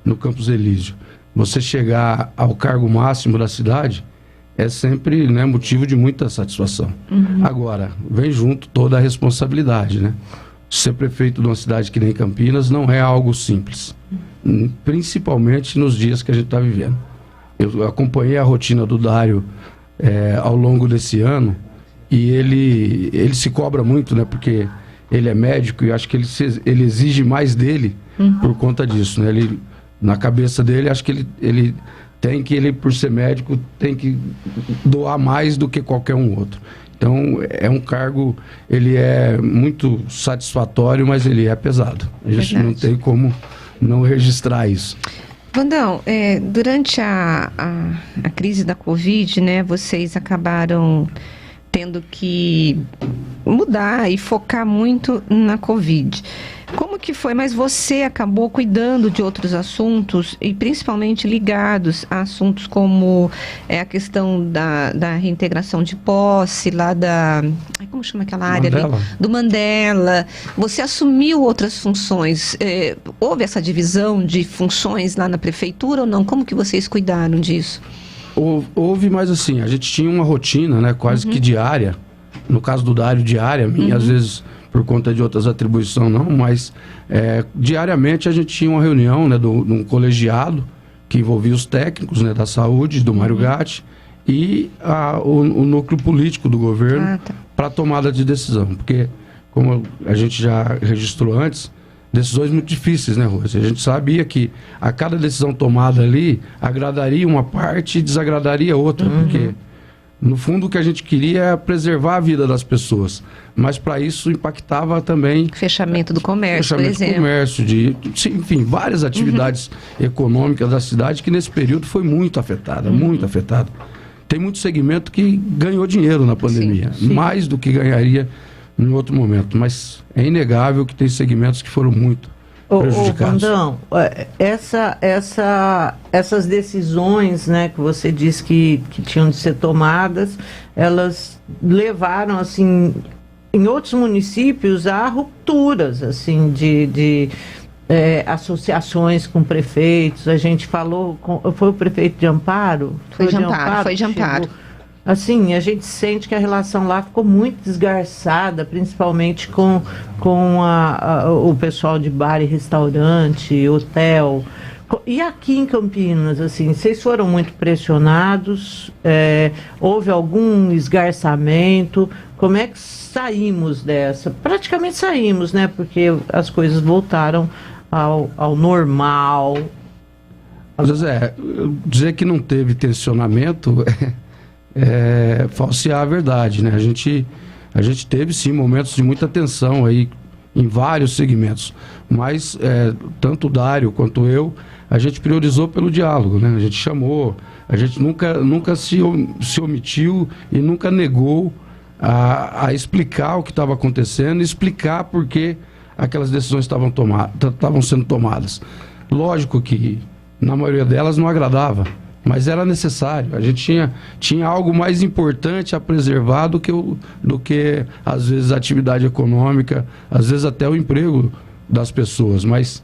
no Campos Elísio. Você chegar ao cargo máximo da cidade é sempre, né, motivo de muita satisfação. Uhum. Agora, vem junto toda a responsabilidade, né? Ser prefeito de uma cidade que nem Campinas não é algo simples, principalmente nos dias que a gente está vivendo. Eu acompanhei a rotina do Dário ao longo desse ano e ele se cobra muito, né? Porque ele é médico e acho que ele exige mais dele por conta disso, né? Na cabeça dele, acho que ele por ser médico, tem que doar mais do que qualquer um outro. Então, é um cargo, ele é muito satisfatório, mas ele é pesado. A gente não tem como não registrar isso. Vandão, durante a crise da Covid, né, vocês acabaram tendo que mudar e focar muito na Covid. Como que foi? Mas você acabou cuidando de outros assuntos e principalmente ligados a assuntos como a questão da reintegração de posse, lá da... Como chama aquela área ali? Do Mandela. Você assumiu outras funções. Houve essa divisão de funções lá na prefeitura ou não? Como que vocês cuidaram disso? Houve, mas assim, a gente tinha uma rotina, né, quase que diária. No caso do Dário, diária, às vezes por conta de outras atribuições não, mas diariamente a gente tinha uma reunião, né, de um colegiado que envolvia os técnicos, né, da saúde, do Mário Gatti, e o núcleo político do governo para tomada de decisão. Porque como a gente já registrou antes, decisões muito difíceis, né, Rose? A gente sabia que a cada decisão tomada ali agradaria uma parte e desagradaria outra, porque no fundo o que a gente queria é preservar a vida das pessoas, mas para isso impactava também fechamento do comércio, por exemplo. Comércio, enfim, várias atividades econômicas da cidade que nesse período foi muito afetada, muito afetada. Tem muito segmento que ganhou dinheiro na pandemia, mais do que ganharia em outro momento, mas é inegável que tem segmentos que foram muito prejudicados. Vandão, essas decisões, né, que você disse que tinham de ser tomadas, elas levaram, assim, em outros municípios a rupturas, assim, de associações com prefeitos. A gente falou, foi o prefeito de Amparo? Foi de Amparo. Chegou. Assim, a gente sente que a relação lá ficou muito desgarçada, principalmente com o pessoal de bar e restaurante, hotel. E aqui em Campinas, assim, vocês foram muito pressionados? Houve algum esgarçamento? Como é que saímos dessa? Praticamente saímos, né? Porque as coisas voltaram ao normal. José, dizer que não teve tensionamento falsear a verdade, né? A gente teve sim momentos de muita tensão aí em vários segmentos, mas tanto o Dário quanto eu, a gente priorizou pelo diálogo, né? A gente chamou, a gente nunca se omitiu e nunca negou a explicar o que estava acontecendo e explicar por que aquelas decisões estavam sendo tomadas. Lógico que na maioria delas não agradava, mas era necessário. A gente tinha algo mais importante a preservar do que às vezes a atividade econômica, às vezes até o emprego das pessoas. Mas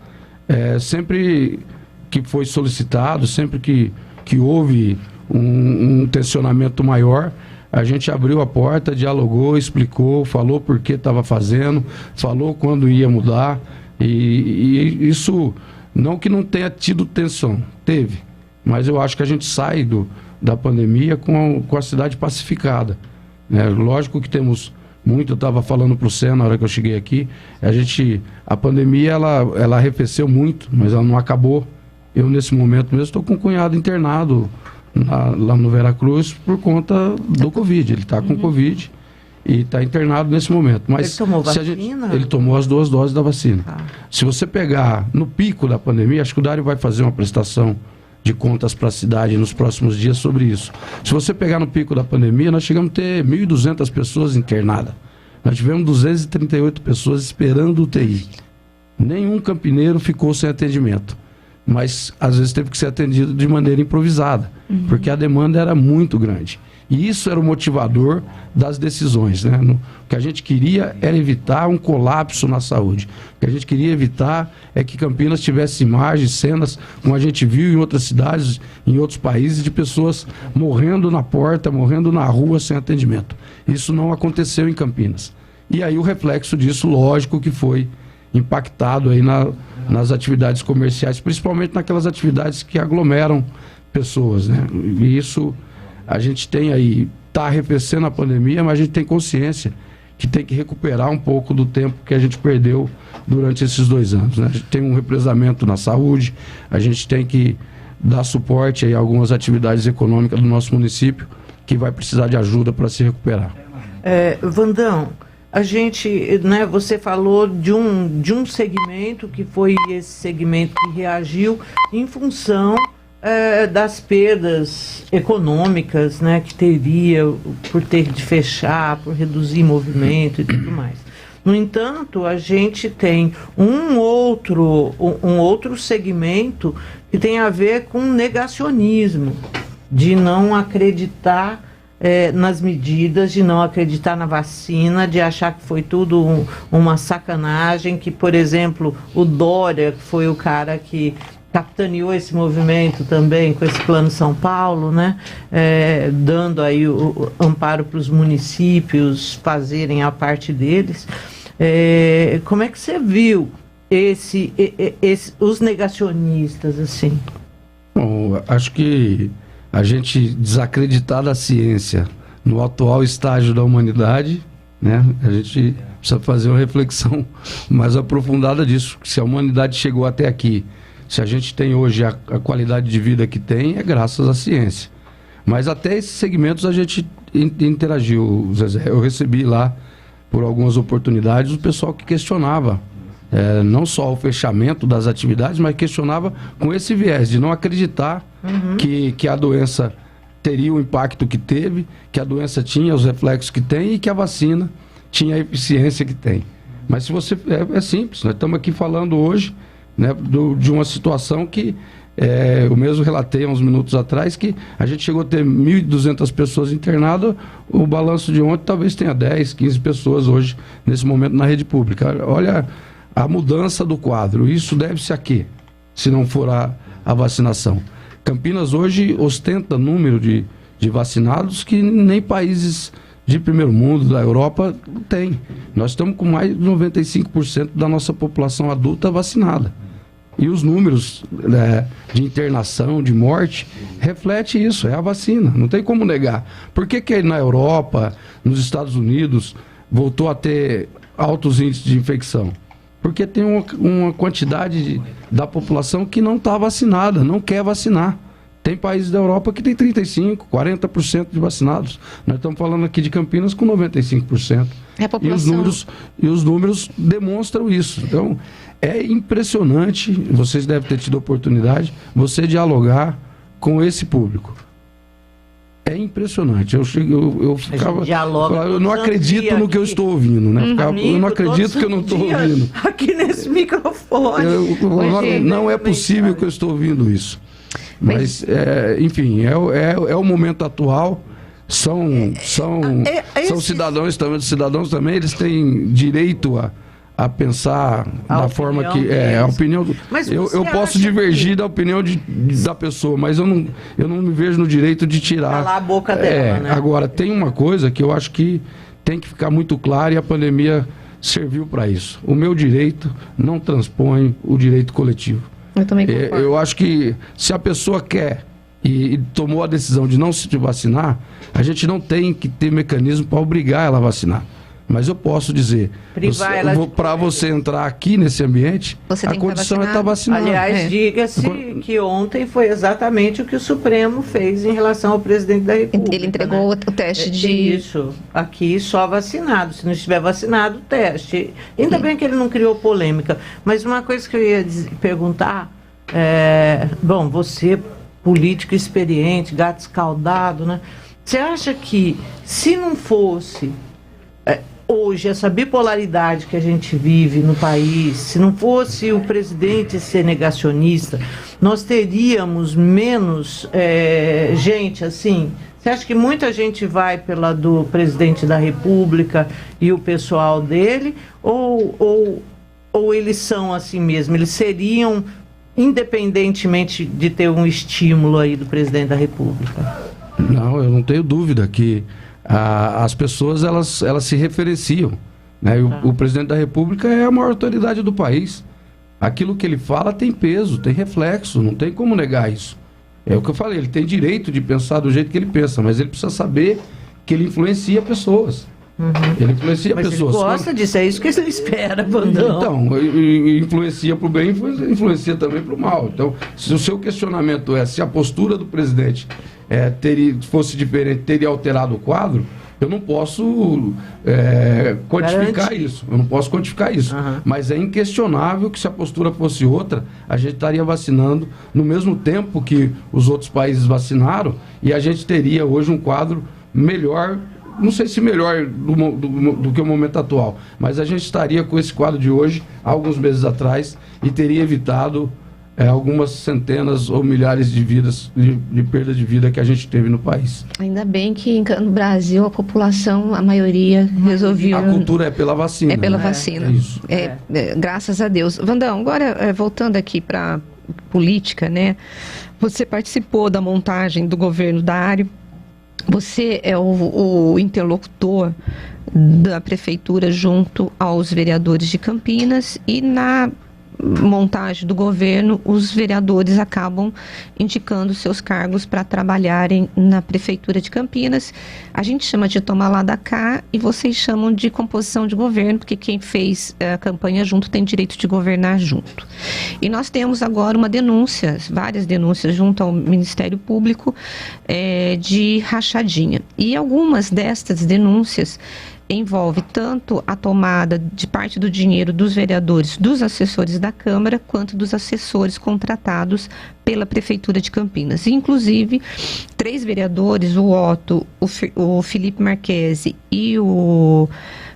sempre que foi solicitado, sempre que houve um tensionamento maior, a gente abriu a porta, dialogou, explicou, falou por que estava fazendo, falou quando ia mudar. E isso, não que não tenha tido tensão, teve. Mas eu acho que a gente sai da pandemia com a cidade pacificada. Lógico que temos muito, eu estava falando para o Senna na hora que eu cheguei aqui, a pandemia ela arrefeceu muito, mas ela não acabou. Eu nesse momento mesmo estou com um cunhado internado lá no Veracruz por conta do Covid. Ele está com Covid e está internado nesse momento. Mas ele tomou vacina? Ele tomou as 2 doses da vacina. Se você pegar no pico da pandemia, acho que o Dário vai fazer uma prestação de contas para a cidade nos próximos dias sobre isso. Se você pegar no pico da pandemia, nós chegamos a ter 1.200 pessoas internadas. Nós tivemos 238 pessoas esperando UTI. Nenhum campineiro ficou sem atendimento. Mas, às vezes, teve que ser atendido de maneira improvisada, porque a demanda era muito grande. E isso era o motivador das decisões, né? O que a gente queria era evitar um colapso na saúde. O que a gente queria evitar é que Campinas tivesse imagens, cenas, como a gente viu em outras cidades, em outros países, de pessoas morrendo na porta, morrendo na rua sem atendimento. Isso não aconteceu em Campinas. E aí o reflexo disso, lógico, que foi impactado aí nas atividades comerciais, principalmente naquelas atividades que aglomeram pessoas, né? E isso a gente tem aí, está arrefecendo a pandemia, mas a gente tem consciência que tem que recuperar um pouco do tempo que a gente perdeu durante esses 2 anos, né? A gente tem um represamento na saúde, a gente tem que dar suporte aí a algumas atividades econômicas do nosso município que vai precisar de ajuda para se recuperar. Vandão, a gente, né, você falou de um segmento que foi esse segmento que reagiu em função das perdas econômicas, né, que teria por ter de fechar, por reduzir movimento e tudo mais. No entanto, a gente tem um outro segmento que tem a ver com negacionismo, de não acreditar nas medidas, de não acreditar na vacina, de achar que foi tudo uma sacanagem, que, por exemplo, o Dória, que foi o cara que capitaneou esse movimento também com esse Plano São Paulo, né? Dando aí o amparo para os municípios fazerem a parte deles. Como é que você viu os negacionistas, assim? Bom, acho que a gente desacreditar da ciência no atual estágio da humanidade, né? A gente precisa fazer uma reflexão mais aprofundada disso. Se a humanidade chegou até aqui, se a gente tem hoje a qualidade de vida que tem, é graças à ciência. Mas até esses segmentos a gente interagiu, Zezé. Eu recebi lá, por algumas oportunidades, o pessoal que questionava não só o fechamento das atividades, mas questionava com esse viés de não acreditar que a doença teria o impacto que teve, que a doença tinha os reflexos que tem e que a vacina tinha a eficiência que tem. Mas se você é simples, nós estamos aqui falando hoje, né, de uma situação que eu mesmo relatei há uns minutos atrás, que a gente chegou a ter 1.200 pessoas internadas, o balanço de ontem talvez tenha 10, 15 pessoas hoje, nesse momento, na rede pública. Olha a mudança do quadro. Isso deve-se a quê? Se não for a vacinação. Campinas hoje ostenta número de vacinados que nem países de primeiro mundo, da Europa, tem. Nós estamos com mais de 95% da nossa população adulta vacinada. E os números de internação, de morte, reflete isso, é a vacina, não tem como negar. Por que na Europa, nos Estados Unidos, voltou a ter altos índices de infecção? Porque tem uma quantidade da população que não está vacinada, não quer vacinar. Tem países da Europa que tem 35%, 40% de vacinados. Nós estamos falando aqui de Campinas com 95%. E os números demonstram isso. Então, é impressionante, vocês devem ter tido a oportunidade, você dialogar com esse público. É impressionante. Eu ficava. Eu não acredito no que eu estou ouvindo, né? Eu não acredito que eu não estou ouvindo. Aqui nesse microfone. Não é possível que eu estou ouvindo isso. Mas, enfim, é o momento atual. São cidadãos também, eles têm direito a pensar da forma que a opinião. Eu posso divergir da opinião da pessoa, mas eu não me vejo no direito de tirar. Calar a boca dela, né? Agora, tem uma coisa que eu acho que tem que ficar muito clara, e a pandemia serviu para isso. O meu direito não transpõe o direito coletivo. Eu também concordo. Eu acho que se a pessoa quer e tomou a decisão de não se vacinar, a gente não tem que ter mecanismo para obrigar ela a vacinar. Mas eu posso dizer, para você entrar aqui nesse ambiente, a condição é estar vacinado. Aliás, diga-se que ontem foi exatamente o que o Supremo fez em relação ao presidente da República. Ele entregou o teste de... Isso, aqui só vacinado. Se não estiver vacinado, teste. Ainda bem que ele não criou polêmica. Mas uma coisa que eu ia perguntar, bom, você, político experiente, gato escaldado, né? Você acha que se não fosse... hoje, essa bipolaridade que a gente vive no país, se não fosse o presidente ser negacionista, nós teríamos menos gente assim? Você acha que muita gente vai pela do presidente da República e o pessoal dele? Ou eles são assim mesmo? Eles seriam, independentemente de ter um estímulo aí do presidente da República? Não, eu não tenho dúvida que as pessoas elas se referenciam, né? O presidente da República é a maior autoridade do país. Aquilo que ele fala tem peso, tem reflexo, não tem como negar isso. É o que eu falei, ele tem direito de pensar do jeito que ele pensa, mas ele precisa saber que ele influencia pessoas. Ele influencia pessoas. Ele gosta disso, é isso que ele espera, Vandão. Então, influencia para o bem, influencia também para o mal. Então, se o seu questionamento se a postura do presidente fosse diferente, teria alterado o quadro, eu não posso quantificar isso. Eu não posso quantificar isso. Mas é inquestionável que se a postura fosse outra, a gente estaria vacinando no mesmo tempo que os outros países vacinaram, e a gente teria hoje um quadro melhor. Não sei se melhor do que o momento atual, mas a gente estaria com esse quadro de hoje, há alguns meses atrás, e teria evitado algumas centenas ou milhares de vidas, de perda de vida que a gente teve no país. Ainda bem que no Brasil a população, a maioria, resolveu... A cultura é pela vacina. É pela vacina. É isso. Graças a Deus. Vandão, agora voltando aqui para política, né? Você participou da montagem do governo Dário. Você é o interlocutor da prefeitura junto aos vereadores de Campinas, e montagem do governo, os vereadores acabam indicando seus cargos para trabalharem na Prefeitura de Campinas. A gente chama de tomar lá da cá e vocês chamam de composição de governo, porque quem fez a campanha junto tem direito de governar junto. E nós temos agora várias denúncias junto ao Ministério Público de rachadinha. E algumas destas denúncias envolve tanto a tomada de parte do dinheiro dos vereadores, dos assessores da Câmara, quanto dos assessores contratados pela Prefeitura de Campinas. Inclusive, 3 vereadores, o Otto, o Felipe Marquesi e o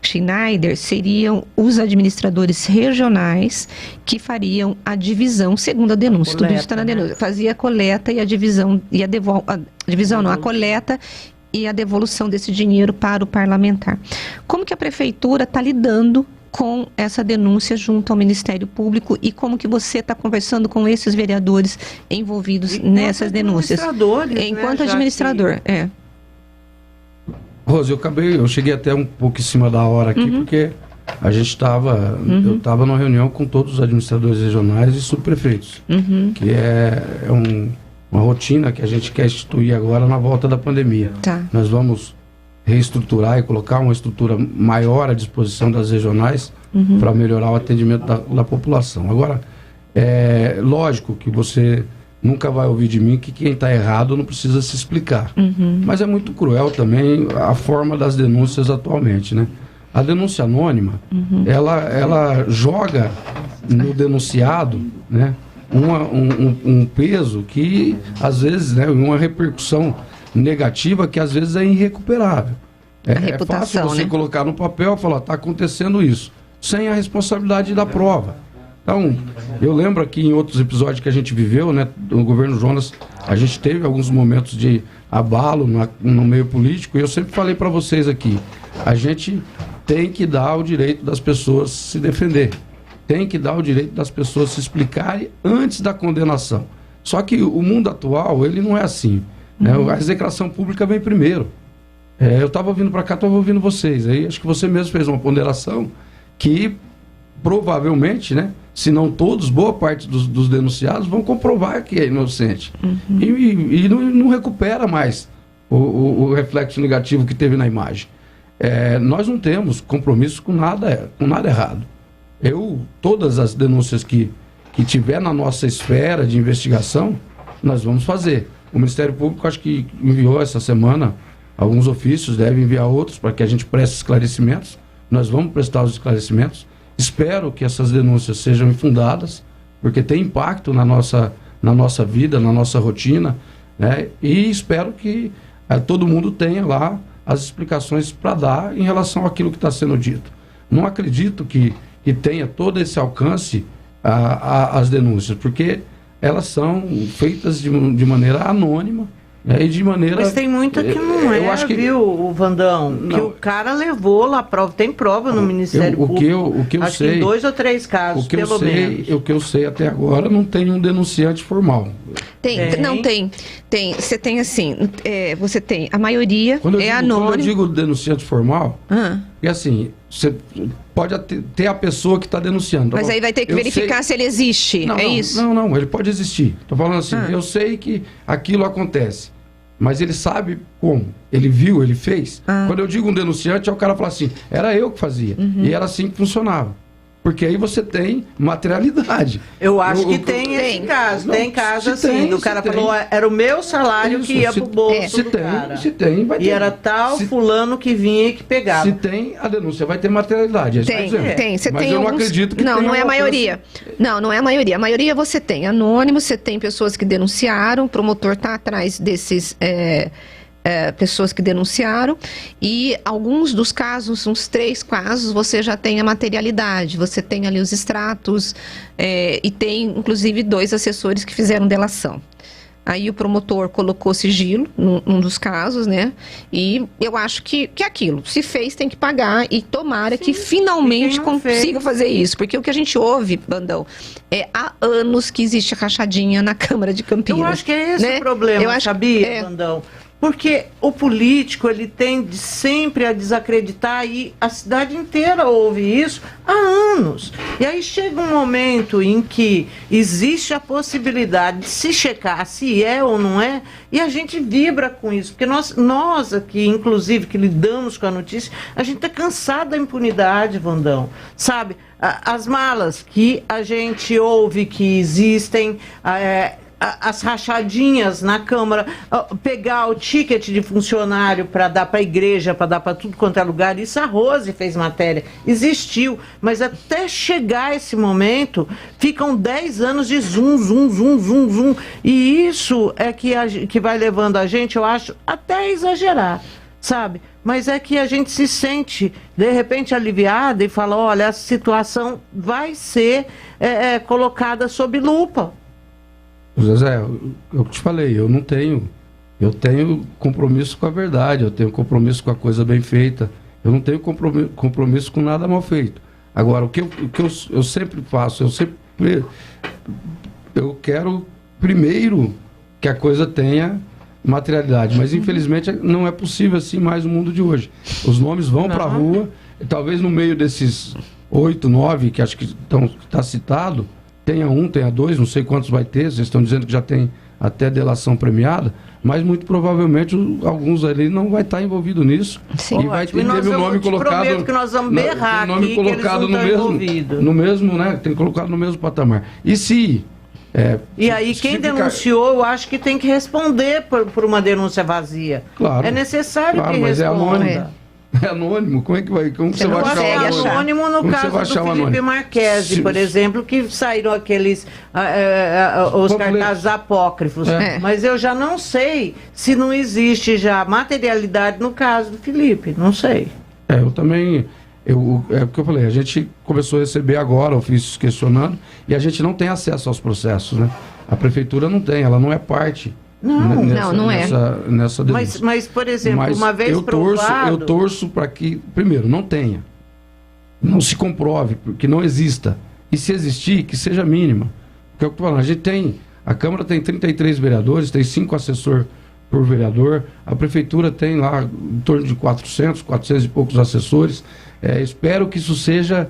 Schneider, seriam os administradores regionais que fariam a divisão, segundo a denúncia. Tudo isso está na denúncia. Fazia a coleta e a divisão, a coleta e a devolução desse dinheiro para o parlamentar. Como que a Prefeitura está lidando com essa denúncia junto ao Ministério Público e como que você está conversando com esses vereadores envolvidos nessas denúncias? Enquanto administrador, Rose, eu cheguei até um pouco em cima da hora aqui, porque a gente eu estava numa reunião com todos os administradores regionais e subprefeitos, que é uma rotina que a gente quer instituir agora na volta da pandemia. Nós vamos reestruturar e colocar uma estrutura maior à disposição das regionais para melhorar o atendimento da população. Agora, é lógico que você nunca vai ouvir de mim que quem está errado não precisa se explicar. Mas é muito cruel também a forma das denúncias atualmente, né? A denúncia anônima, ela joga no denunciado, né, um peso que, às vezes, né, uma repercussão negativa que, às vezes, é irrecuperável. É fácil você colocar no papel e falar, está acontecendo isso, sem a responsabilidade da prova. Então, eu lembro aqui em outros episódios que a gente viveu, né, no governo Jonas, a gente teve alguns momentos de abalo no meio político, e eu sempre falei para vocês aqui, a gente tem que dar o direito das pessoas se defender. Tem que dar o direito das pessoas se explicarem antes da condenação. Só que o mundo atual, ele não é assim. Né? A execração pública vem primeiro. Eu estava vindo para cá, estava ouvindo vocês. Aí acho que você mesmo fez uma ponderação que provavelmente, né, se não todos, boa parte dos denunciados vão comprovar que é inocente. E não recupera mais o reflexo negativo que teve na imagem. Nós não temos compromisso com nada errado. Todas as denúncias que tiver na nossa esfera de investigação, nós vamos fazer. O Ministério Público, acho que enviou essa semana alguns ofícios, deve enviar outros para que a gente preste esclarecimentos. Nós vamos prestar os esclarecimentos. Espero que essas denúncias sejam infundadas, porque tem impacto na nossa vida, na nossa rotina, né? E espero que todo mundo tenha lá as explicações para dar em relação àquilo que está sendo dito. Não acredito que tenha todo esse alcance as denúncias, porque elas são feitas de maneira anônima, né, e de maneira... Mas tem muita que não viu, Vandão? Não. Que o cara levou lá, tem prova no Ministério Público. O que eu acho sei, que em 2 ou 3 casos, pelo menos. O que eu sei até agora, não tem um denunciante formal. Não tem. Você tem assim, você tem, a maioria anônima. Quando eu digo denunciante formal, é assim, você pode ter a pessoa que está denunciando. Mas aí vai ter que verificar se ele existe, isso? Não, ele pode existir. Estou falando assim, eu sei que aquilo acontece, mas ele sabe como. Ele viu, ele fez. Quando eu digo um denunciante, o cara fala assim, era eu que fazia. E era assim que funcionava. Porque aí você tem materialidade. Eu acho que tem esse caso. Tem caso assim, do cara falou, era o meu salário que ia pro bolso do cara. Se tem, vai ter. E era tal fulano que vinha e que pegava. Se tem, a denúncia vai ter materialidade. Tem. Você mas tem eu não acredito que não é a maioria. Não é a maioria. A maioria você tem anônimo, você tem pessoas que denunciaram, o promotor está atrás desses... pessoas que denunciaram, e alguns dos casos, uns 3 casos, você já tem a materialidade, você tem ali os extratos, e tem inclusive 2 assessores que fizeram delação. Aí o promotor colocou sigilo num dos casos, né? E eu acho que é aquilo. Se fez, tem que pagar, e tomara que finalmente consiga fazer isso. Porque o que a gente ouve, Bandão, há anos que existe rachadinha na Câmara de Campinas. Eu acho que é esse o problema, sabia, Bandão? Porque o político, ele tende sempre a desacreditar, e a cidade inteira ouve isso há anos. E aí chega um momento em que existe a possibilidade de se checar se é ou não é, e a gente vibra com isso. Porque nós aqui, inclusive, que lidamos com a notícia, a gente está cansado da impunidade, Vandão. Sabe? As malas que a gente ouve que existem... as rachadinhas na Câmara, pegar o ticket de funcionário para dar para a igreja, para dar para tudo quanto é lugar, isso a Rose fez matéria, existiu, mas até chegar esse momento, ficam 10 anos de zoom, e isso é que vai levando a gente, eu acho, até a exagerar, sabe? Mas é que a gente se sente, de repente, aliviada e fala, olha, a situação vai ser colocada sob lupa. Zezé, eu te falei, eu tenho compromisso com a verdade, eu tenho compromisso com a coisa bem feita, eu não tenho compromisso com nada mal feito. Agora, o que eu sempre faço, eu quero primeiro que a coisa tenha materialidade, mas infelizmente não é possível assim mais no mundo de hoje. Os nomes vão para a rua, talvez no meio desses 8, 9, que acho que está citado, tenha 1, tenha 2, não sei quantos vai ter, vocês estão dizendo que já tem até delação premiada, mas muito provavelmente alguns ali não vai estar envolvido nisso. Sim. E vai ter o nome colocado, que nós vamos berrar nome aqui, colocado que eles não estão no mesmo, né? Tem colocado no mesmo patamar. E se e aí quem denunciou, eu acho que tem que responder por uma denúncia vazia. Claro. É necessário que mas responda. É anônimo, como é que vai? Como você vai achar o anônimo? Anônimo no caso do Felipe Marquesi, por exemplo, que saíram aqueles os cartazes apócrifos. Mas eu já não sei se não existe já materialidade no caso do Felipe, não sei. Eu também, é o que eu falei, a gente começou a receber agora ofícios questionando e a gente não tem acesso aos processos, né? A prefeitura não tem, ela não é parte. Não é. Nessa denúncia. Mas, por exemplo, uma vez provado... Eu torço para que, primeiro, não tenha. Não se comprove, que não exista. E se existir, que seja mínima. Porque é o que eu tô falando, a Câmara tem 33 vereadores, tem 5 assessores por vereador, a Prefeitura tem lá em torno de 400 e poucos assessores. Espero que isso seja...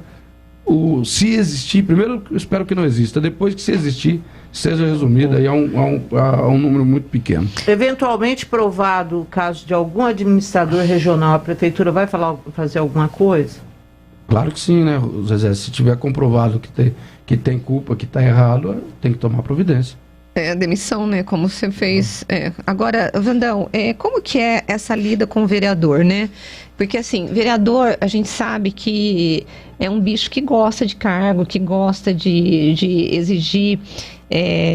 se existir, primeiro eu espero que não exista, depois que se existir, seja resumida a um número muito pequeno. Eventualmente provado o caso de algum administrador regional, a prefeitura vai fazer alguma coisa? Claro que sim, né, Zezé? Se tiver comprovado que tem culpa, que está errado, tem que tomar providência. A demissão, né? Como você fez. Agora, Vandão, como que é essa lida com o vereador, né? Porque, assim, vereador, a gente sabe que é um bicho que gosta de cargo, que gosta de exigir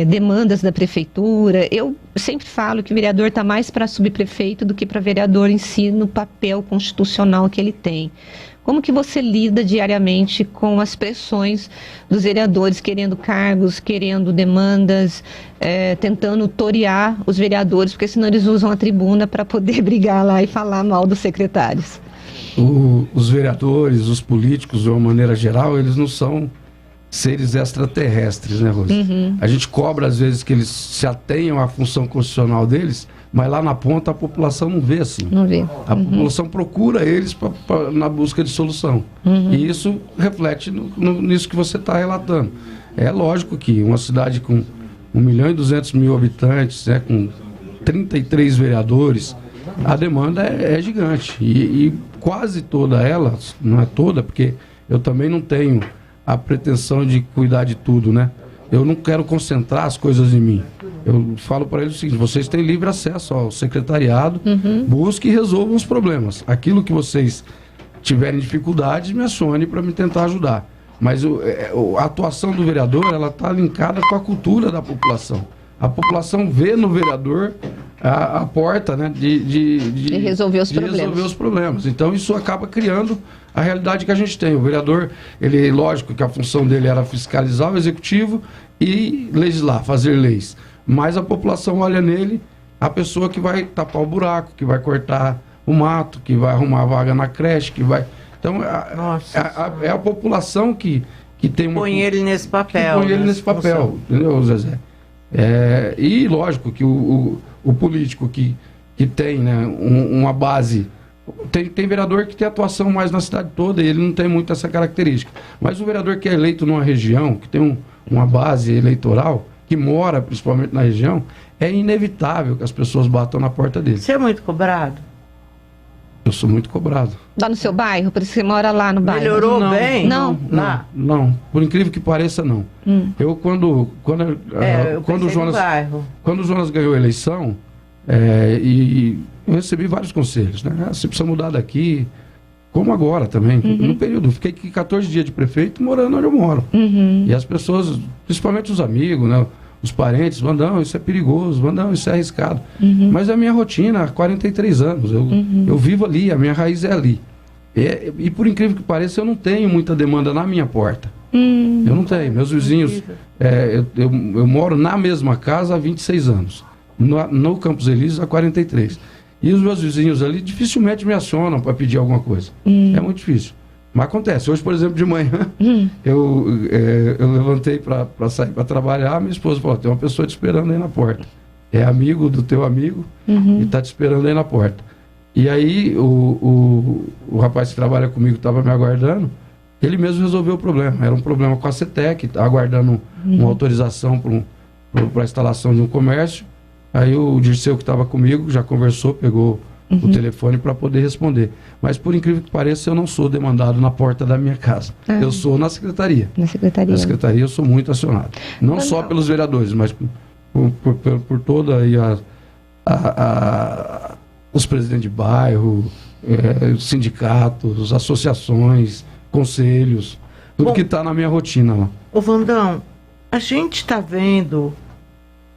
demandas da prefeitura. Eu sempre falo que o vereador está mais para subprefeito do que para vereador em si, no papel constitucional que ele tem. Como que você lida diariamente com as pressões dos vereadores querendo cargos, querendo demandas, tentando torear os vereadores, porque senão eles usam a tribuna para poder brigar lá e falar mal dos secretários? Os vereadores, os políticos, de uma maneira geral, eles não são seres extraterrestres, né, Rose? Uhum. A gente cobra, às vezes, que eles se atenham à função constitucional deles, mas lá na ponta a população não vê assim. Não vê. A população procura eles na busca de solução. Uhum. E isso reflete nisso que você está relatando. É lógico que uma cidade com 1.200.000 habitantes, com 33 vereadores, a demanda é gigante. E quase toda ela, não é toda, porque eu também não tenho a pretensão de cuidar de tudo, né? Eu não quero concentrar as coisas em mim. Eu falo para eles o seguinte: vocês têm livre acesso ao secretariado, busque e resolvam os problemas. Aquilo que vocês tiverem dificuldades, me acione para me tentar ajudar. Mas a atuação do vereador, ela está linkada com a cultura da população. A população vê no vereador a porta, né, de resolver os problemas. Então isso acaba criando a realidade que a gente tem. O vereador, lógico que a função dele era fiscalizar o executivo e legislar, fazer leis. Mas a população olha nele a pessoa que vai tapar o buraco, que vai cortar o mato, que vai arrumar a vaga na creche, que vai... Então, é a população que tem uma... Põe ele nesse papel. Põe ele nesse papel, entendeu, Zezé? E lógico que o político que que tem, né, uma base. Tem vereador que tem atuação mais na cidade toda e ele não tem muito essa característica. Mas o vereador que é eleito numa região, que tem uma base eleitoral, que mora principalmente na região, é inevitável que as pessoas batam na porta dele. Você é muito cobrado? Eu sou muito cobrado. Lá no seu bairro? Por isso que você mora lá no bairro? Melhorou bem? Não. Não. Por incrível que pareça, não. Eu, quando o Jonas ganhou a eleição, e eu recebi vários conselhos, né? Você precisa mudar daqui, como agora também. No período, eu fiquei 14 dias de prefeito morando onde eu moro. E as pessoas, principalmente os amigos, né? Os parentes, Vandão, isso é perigoso, Vandão, isso é arriscado. Mas é a minha rotina há 43 anos. Eu vivo ali, a minha raiz é ali. E por incrível que pareça, eu não tenho muita demanda na minha porta. Eu não tenho. Meus vizinhos, eu moro na mesma casa há 26 anos. No Campos Elíseos há 43. E os meus vizinhos ali dificilmente me acionam para pedir alguma coisa. É muito difícil. Mas acontece. Hoje, por exemplo, de manhã, eu levantei para sair para trabalhar, minha esposa falou, tem uma pessoa te esperando aí na porta. É amigo do teu amigo e está te esperando aí na porta. E aí o rapaz que trabalha comigo estava me aguardando, ele mesmo resolveu o problema. Era um problema com a CETEC, aguardando uma autorização para a instalação de um comércio. Aí o Dirceu que estava comigo já conversou, pegou o telefone para poder responder. Mas por incrível que pareça, eu não sou demandado na porta da minha casa. Eu sou na secretaria. Na secretaria eu sou muito acionado. Não só pelos vereadores, mas por toda aí os presidentes de bairro, sindicatos, associações, conselhos, tudo que está na minha rotina lá. Ô Vandão, a gente está vendo,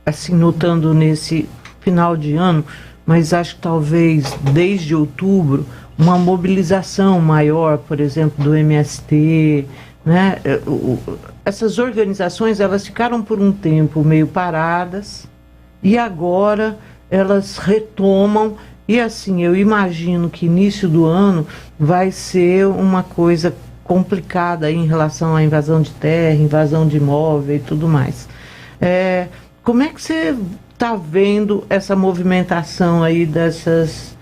assim, notando nesse final de ano, mas acho que talvez desde outubro, uma mobilização maior, por exemplo, do MST, né? Essas organizações, elas ficaram por um tempo meio paradas e agora elas retomam e assim, eu imagino que início do ano vai ser uma coisa complicada em relação à invasão de terra, invasão de imóvel e tudo mais. Como é que você está vendo essa movimentação aí desses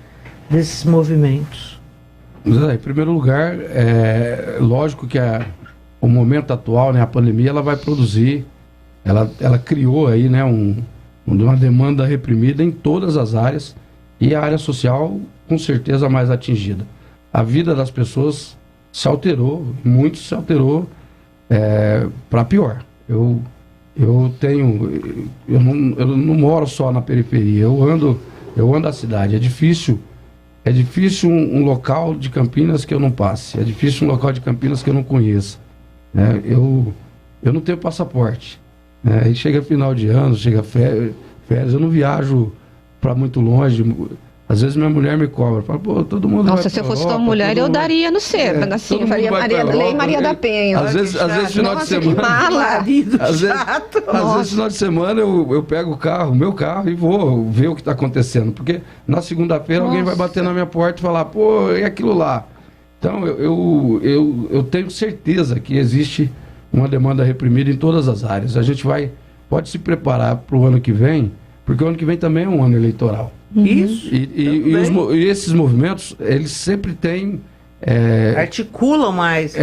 movimentos? Em primeiro lugar, lógico que o momento atual, né, a pandemia, ela vai produzir, ela criou aí, né, uma demanda reprimida em todas as áreas e a área social, com certeza, mais atingida. A vida das pessoas se alterou, muito se alterou para pior. Eu não moro só na periferia, eu ando a cidade. É difícil um local de Campinas que eu não passe, é difícil um local de Campinas que eu não conheça. Eu não tenho passaporte. Aí chega final de ano, chega férias, eu não viajo para muito longe. Às vezes minha mulher me cobra, fala, pô, todo mundo. Nossa, se eu fosse tua mulher, eu daria no SEPA, assim, eu faria Lei Maria da Penha. Às vezes final de semana. Às vezes final de semana eu pego o meu carro e vou ver o que está acontecendo. Porque na segunda-feira alguém vai bater na minha porta e falar, pô, e aquilo lá. Então eu tenho certeza que existe uma demanda reprimida em todas as áreas. A gente pode se preparar para o ano que vem, porque o ano que vem também é um ano eleitoral. Isso. E esses movimentos, eles sempre têm... articulam mais.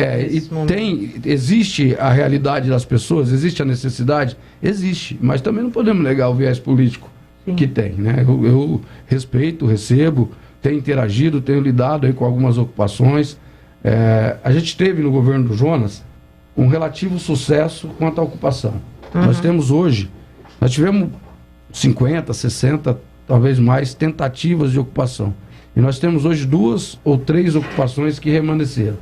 Existe a realidade das pessoas, existe a necessidade? Existe, mas também não podemos negar o viés político que tem, né? Eu respeito, recebo, tenho interagido, tenho lidado aí com algumas ocupações. A gente teve no governo do Jonas um relativo sucesso quanto à ocupação. Nós tivemos 50, 60, talvez mais, tentativas de ocupação. E nós temos hoje 2 ou 3 ocupações que remanesceram.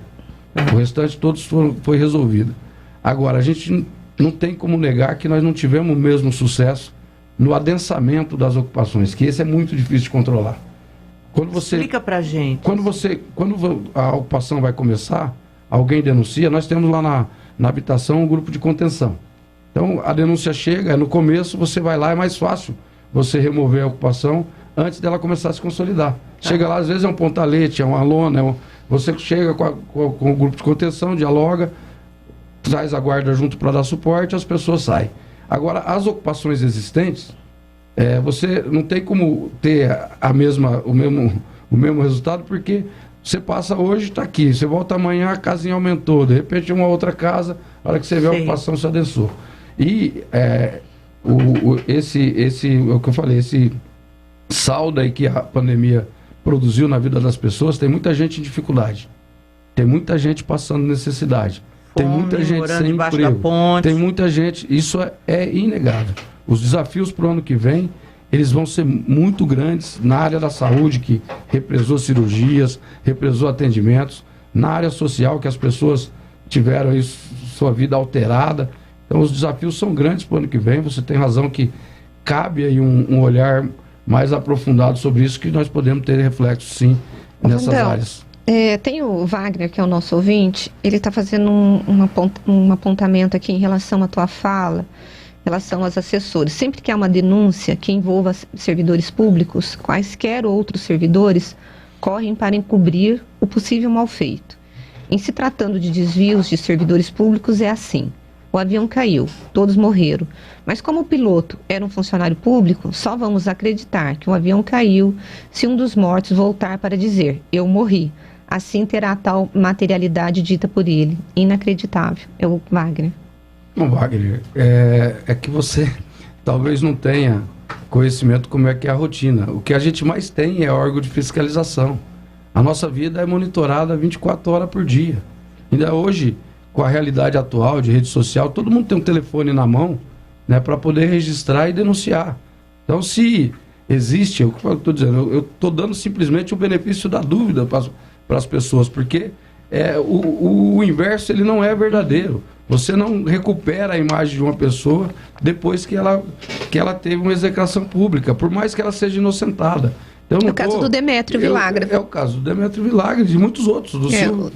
O restante todos foi resolvido. Agora, a gente não tem como negar que nós não tivemos o mesmo sucesso no adensamento das ocupações, que esse é muito difícil de controlar. Explica pra gente. Quando a ocupação vai começar, alguém denuncia, nós temos lá na habitação um grupo de contenção. Então, a denúncia chega, no começo, você vai lá, é mais fácil você remover a ocupação antes dela começar a se consolidar. Chega lá, às vezes é um pontalete, é uma lona, você chega com o grupo de contenção, dialoga, traz a guarda junto para dar suporte, as pessoas saem. Agora, as ocupações existentes, você não tem como ter o mesmo resultado, porque você passa hoje, está aqui, você volta amanhã, a casinha aumentou, de repente uma outra casa, a hora que você vê a ocupação se adensou. E o que eu falei, esse saldo aí que a pandemia produziu na vida das pessoas, tem muita gente em dificuldade, tem muita gente passando necessidade, tem muita gente sem emprego, tem muita gente, isso é inegável. Os desafios para o ano que vem, eles vão ser muito grandes na área da saúde, que represou cirurgias, represou atendimentos, na área social, que as pessoas tiveram aí sua vida alterada. Então, os desafios são grandes para o ano que vem. Você tem razão que cabe aí um olhar mais aprofundado sobre isso, que nós podemos ter reflexo, sim, nessas áreas. Tem o Wagner, que é o nosso ouvinte, ele está fazendo um apontamento aqui em relação à tua fala, em relação aos assessores. Sempre que há uma denúncia que envolva servidores públicos, quaisquer outros servidores correm para encobrir o possível mal feito. Em se tratando de desvios de servidores públicos, é assim. O avião caiu, todos morreram. Mas como o piloto era um funcionário público, só vamos acreditar que o avião caiu se um dos mortos voltar para dizer, eu morri. Assim terá a tal materialidade dita por ele. Inacreditável. É o Wagner. Não, Wagner, é que você talvez não tenha conhecimento como é que é a rotina. O que a gente mais tem é órgão de fiscalização. A nossa vida é monitorada 24 horas por dia. Ainda hoje, com a realidade atual de rede social, todo mundo tem um telefone na mão, né, para poder registrar e denunciar. Então, se existe, eu estou dizendo, eu estou dando simplesmente o benefício da dúvida para as pessoas, porque o inverso ele não é verdadeiro. Você não recupera a imagem de uma pessoa depois que ela teve uma execração pública, por mais que ela seja inocentada. É o caso do Demétrio Vilagra. É o caso do Demétrio Vilagra e de muitos outros. Do Silvio.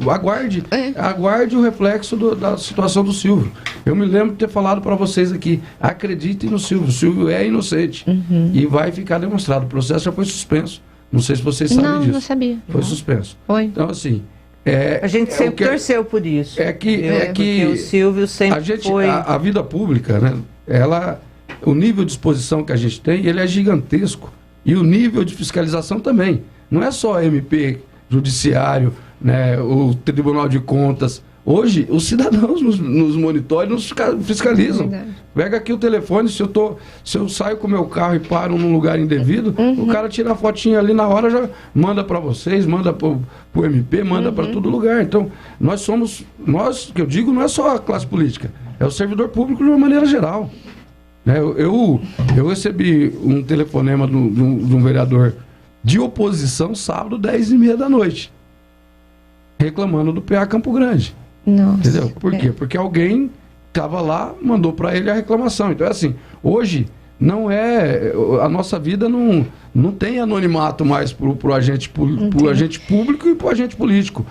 Aguarde o reflexo da situação do Silvio. Eu me lembro de ter falado para vocês aqui, acreditem no Silvio. O Silvio é inocente. E vai ficar demonstrado. O processo já foi suspenso. Não sei se vocês sabem disso. Não sabia. Foi suspenso. Foi. Então, assim... a gente sempre torceu por isso. Porque o Silvio sempre foi... A vida pública, né? O nível de exposição que a gente tem, ele é gigantesco. E o nível de fiscalização também. Não é só MP, Judiciário, né, o Tribunal de Contas. Hoje, os cidadãos nos monitoram e nos fiscalizam. Pega aqui o telefone, se eu saio com o meu carro e paro num lugar indevido, o cara tira a fotinha ali na hora, já manda para vocês, manda para o MP, manda para todo lugar. Então, nós, que eu digo, não é só a classe política, é o servidor público de uma maneira geral. Eu recebi um telefonema de um vereador de oposição sábado, 10h30 da noite, reclamando do PA Campo Grande. Nossa. Entendeu? Por quê? Porque alguém estava lá, mandou para ele a reclamação. Então, assim, hoje a nossa vida não tem anonimato mais pro agente público e pro agente político.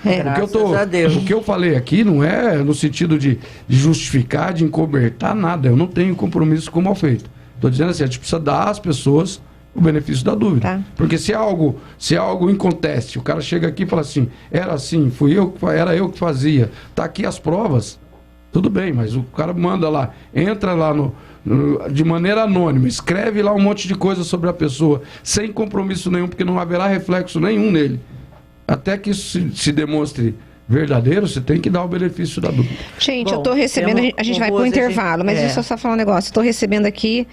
O que eu falei aqui não é no sentido de justificar, de encobertar nada. Eu não tenho compromisso com o mal feito. Estou dizendo assim, a gente precisa dar às pessoas o benefício da dúvida. Tá. Porque se é algo em conteste, o cara chega aqui e fala assim, era assim, era eu que fazia, tá aqui as provas, tudo bem, mas o cara manda lá, entra lá de maneira anônima, escreve lá um monte de coisa sobre a pessoa, sem compromisso nenhum, porque não haverá reflexo nenhum nele. Até que isso se demonstre verdadeiro, você tem que dar o benefício da dúvida. Gente, eu estou recebendo, a gente vai para o intervalo, mas deixa eu só falar um negócio. Estou recebendo aqui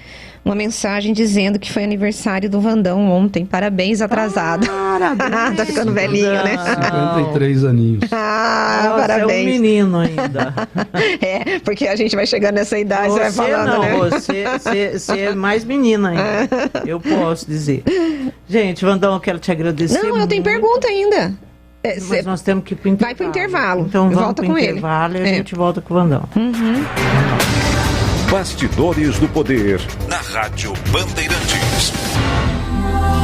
uma mensagem dizendo que foi aniversário do Vandão ontem. Parabéns, atrasado. Parabéns. Tá ficando velhinho, né? 53 aninhos. Parabéns. É um menino ainda. Porque a gente vai chegando nessa idade, você vai falando, não, né? Você é mais menina ainda. Eu posso dizer. Gente, Vandão, eu quero te agradecer. Não, eu tenho pergunta ainda. Mas nós temos que ir para o intervalo. Vai para o intervalo. Então vamos volta para o com intervalo ele. E a gente volta com o Vandão. Bastidores do Poder, na Rádio Bandeirantes.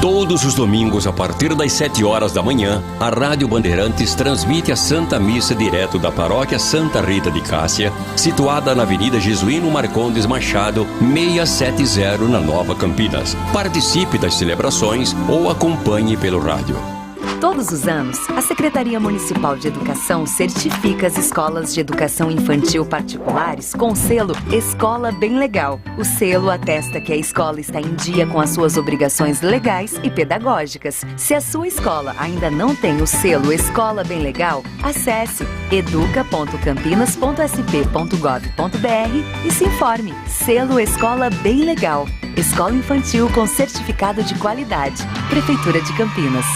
Todos os domingos, a partir das 7 horas da manhã, a Rádio Bandeirantes transmite a Santa Missa direto da Paróquia Santa Rita de Cássia, situada na Avenida Jesuíno Marcondes Machado, 670, na Nova Campinas. Participe das celebrações ou acompanhe pelo rádio. Todos os anos, a Secretaria Municipal de Educação certifica as escolas de educação infantil particulares com o selo Escola Bem Legal. O selo atesta que a escola está em dia com as suas obrigações legais e pedagógicas. Se a sua escola ainda não tem o selo Escola Bem Legal, acesse educa.campinas.sp.gov.br e se informe. Selo Escola Bem Legal. Escola infantil com certificado de qualidade. Prefeitura de Campinas.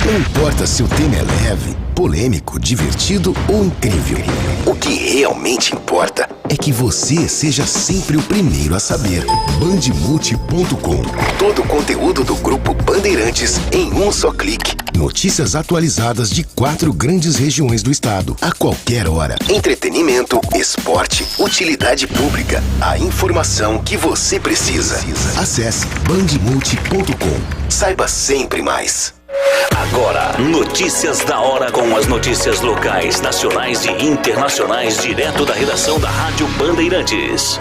Não importa se o tema é leve, polêmico, divertido ou incrível. O que realmente importa é que você seja sempre o primeiro a saber. Bandmulti.com. Todo o conteúdo do Grupo Bandeirantes em um só clique. Notícias atualizadas de 4 grandes regiões do estado, a qualquer hora. Entretenimento, esporte, utilidade pública. A informação que você precisa. Acesse bandmulti.com. Saiba sempre mais. Agora, notícias da hora com as notícias locais, nacionais e internacionais, direto da redação da Rádio Bandeirantes.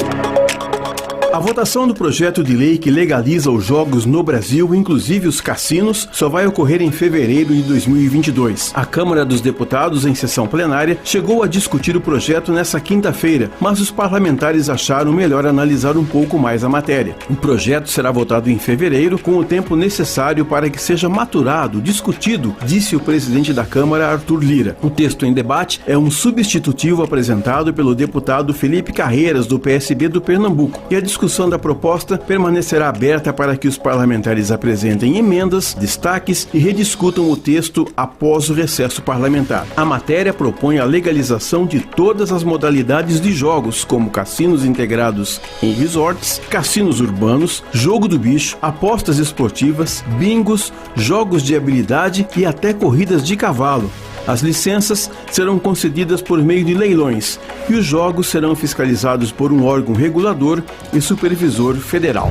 A votação do projeto de lei que legaliza os jogos no Brasil, inclusive os cassinos, só vai ocorrer em fevereiro de 2022. A Câmara dos Deputados, em sessão plenária, chegou a discutir o projeto nesta quinta-feira, mas os parlamentares acharam melhor analisar um pouco mais a matéria. O projeto será votado em fevereiro, com o tempo necessário para que seja maturado, discutido, disse o presidente da Câmara, Arthur Lira. O texto em debate é um substitutivo apresentado pelo deputado Felipe Carreiras, do PSB do Pernambuco, e a discussão da proposta permanecerá aberta para que os parlamentares apresentem emendas, destaques e rediscutam o texto após o recesso parlamentar. A matéria propõe a legalização de todas as modalidades de jogos, como cassinos integrados em resorts, cassinos urbanos, jogo do bicho, apostas esportivas, bingos, jogos de habilidade e até corridas de cavalo. As licenças serão concedidas por meio de leilões e os jogos serão fiscalizados por um órgão regulador e supervisor federal.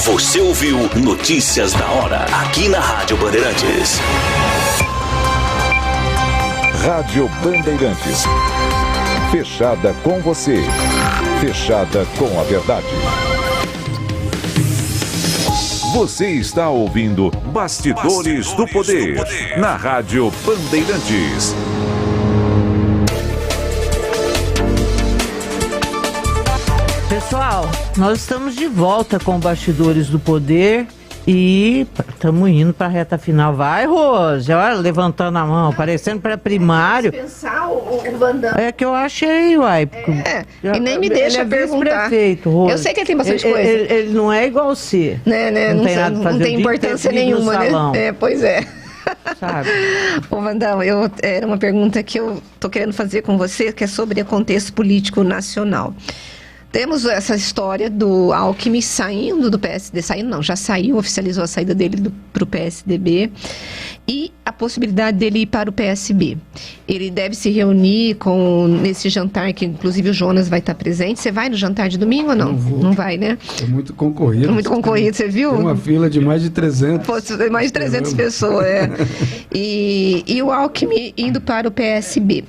Você ouviu Notícias da Hora, aqui na Rádio Bandeirantes. Rádio Bandeirantes. Fechada com você. Fechada com a verdade. Você está ouvindo Bastidores do Poder, na Rádio Bandeirantes. Pessoal, nós estamos de volta com Bastidores do Poder e estamos indo para a reta final. Vai, Rose, olha, levantando a mão, parecendo para primário. Pensar o Vandão. É que eu achei, uai. E nem me deixa perguntar. Rose. Eu sei que ele tem bastante coisa. Ele não é igual você. Né? Não tem nada pra fazer. Não tem importância nenhuma, né? Pois é. Sabe? Ô, Vandão, era uma pergunta que eu tô querendo fazer com você, que é sobre o contexto político nacional. Temos essa história do Alckmin saindo do PSD, já saiu, oficializou a saída dele para o PSDB, e a possibilidade dele ir para o PSB. Ele deve se reunir nesse jantar, que inclusive o Jonas vai estar presente. Você vai no jantar de domingo ou não? Não vai, né? É muito concorrido. Muito concorrido, você viu? Tem uma fila de mais de 300. Mais de 300 pessoas, E o Alckmin indo para o PSB.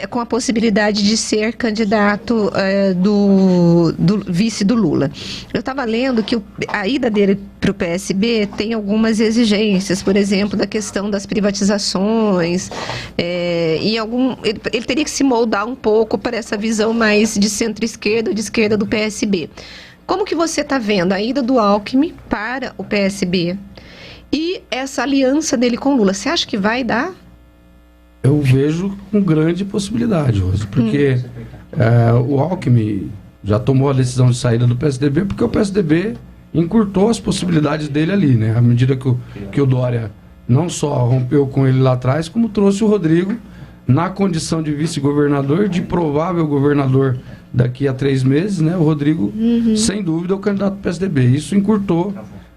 Com a possibilidade de ser candidato do vice do Lula. Eu estava lendo que a ida dele para o PSB tem algumas exigências, por exemplo, da questão das privatizações, ele teria que se moldar um pouco para essa visão mais de centro-esquerda, de esquerda do PSB. Como que você está vendo a ida do Alckmin para o PSB e essa aliança dele com o Lula? Você acha que vai dar? Eu vejo com grande possibilidade, Rose, porque o Alckmin já tomou a decisão de saída do PSDB, porque o PSDB encurtou as possibilidades dele ali, né? À medida que o Dória não só rompeu com ele lá atrás, como trouxe o Rodrigo na condição de vice-governador, de provável governador daqui a 3 meses, né? O Rodrigo, sem dúvida, é o candidato do PSDB. Isso encurtou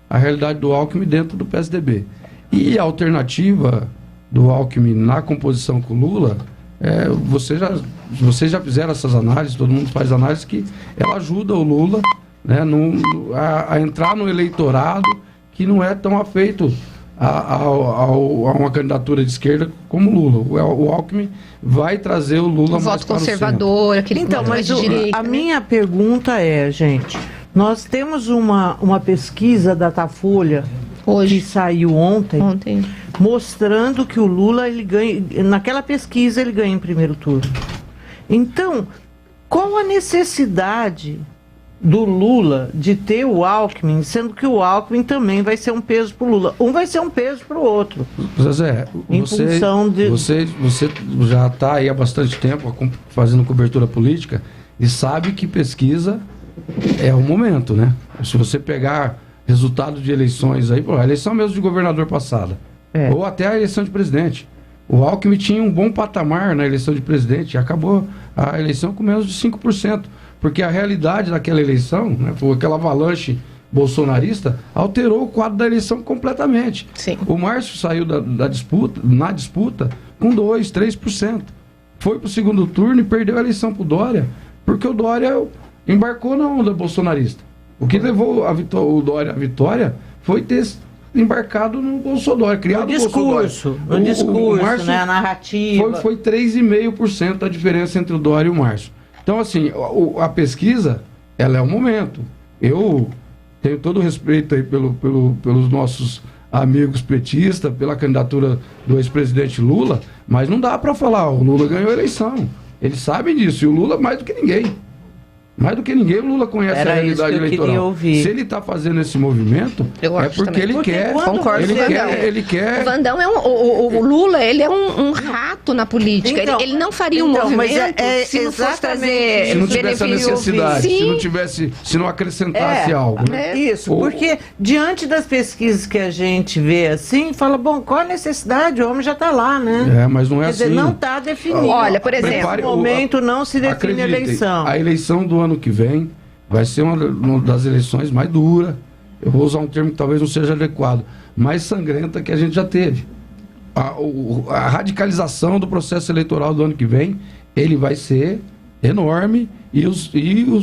a realidade do Alckmin dentro do PSDB. E a alternativa do Alckmin na composição com o Lula, vocês já fizeram essas análises, todo mundo faz análise, que ela ajuda o Lula, né, a entrar no eleitorado que não é tão afeito a uma candidatura de esquerda como o Lula. O Alckmin vai trazer o Lula mais voto para conservador, o centro. aquele então, mas de direita. A minha pergunta é, gente, nós temos uma pesquisa da Datafolha que saiu ontem, mostrando que o Lula, ele ganha, naquela pesquisa ele ganha em primeiro turno. Então, qual a necessidade do Lula de ter o Alckmin, sendo que o Alckmin também vai ser um peso para o Lula? Um vai ser um peso para o outro. Zé, você já está aí há bastante tempo fazendo cobertura política e sabe que pesquisa é o momento, né? Se você pegar resultado de eleições aí, a eleição mesmo de governador passada, ou até a eleição de presidente. O Alckmin tinha um bom patamar na eleição de presidente e acabou a eleição com menos de 5%, porque a realidade daquela eleição, né, foi aquela avalanche bolsonarista, alterou o quadro da eleição completamente. Sim. O Márcio saiu na disputa com 2%, 3%. Foi para o segundo turno e perdeu a eleição para o Dória, porque o Dória embarcou na onda bolsonarista. O que levou o Dória à vitória foi ter embarcado no Bolsonaro, criado o discurso, o Márcio, né, a narrativa. Foi 3,5% a diferença entre o Dória e o Márcio. Então, assim, a pesquisa, ela é o momento. Eu tenho todo o respeito aí pelos nossos amigos petistas, pela candidatura do ex-presidente Lula, mas não dá para falar, o Lula ganhou a eleição. Eles sabem disso, e o Lula mais do que ninguém. Mais do que ninguém, o Lula conhece a realidade eleitoral. Se ele está fazendo esse movimento, é porque ele quer. Concordo. Ele quer. O Vandão é o Lula, ele é um rato na política. Então, ele não faria um movimento se não fosse trazer. Se não tivesse a necessidade, se não acrescentasse algo. Né? Isso, porque diante das pesquisas que a gente vê assim, fala, bom, qual a necessidade? O homem já está lá, né? Mas não é assim. Quer dizer, não está definido. Olha, por exemplo, nesse momento não se define a eleição. A eleição do ano que vem vai ser uma das eleições mais duras, eu vou usar um termo que talvez não seja adequado, mais sangrenta que a gente já teve. A radicalização do processo eleitoral do ano que vem, ele vai ser enorme e os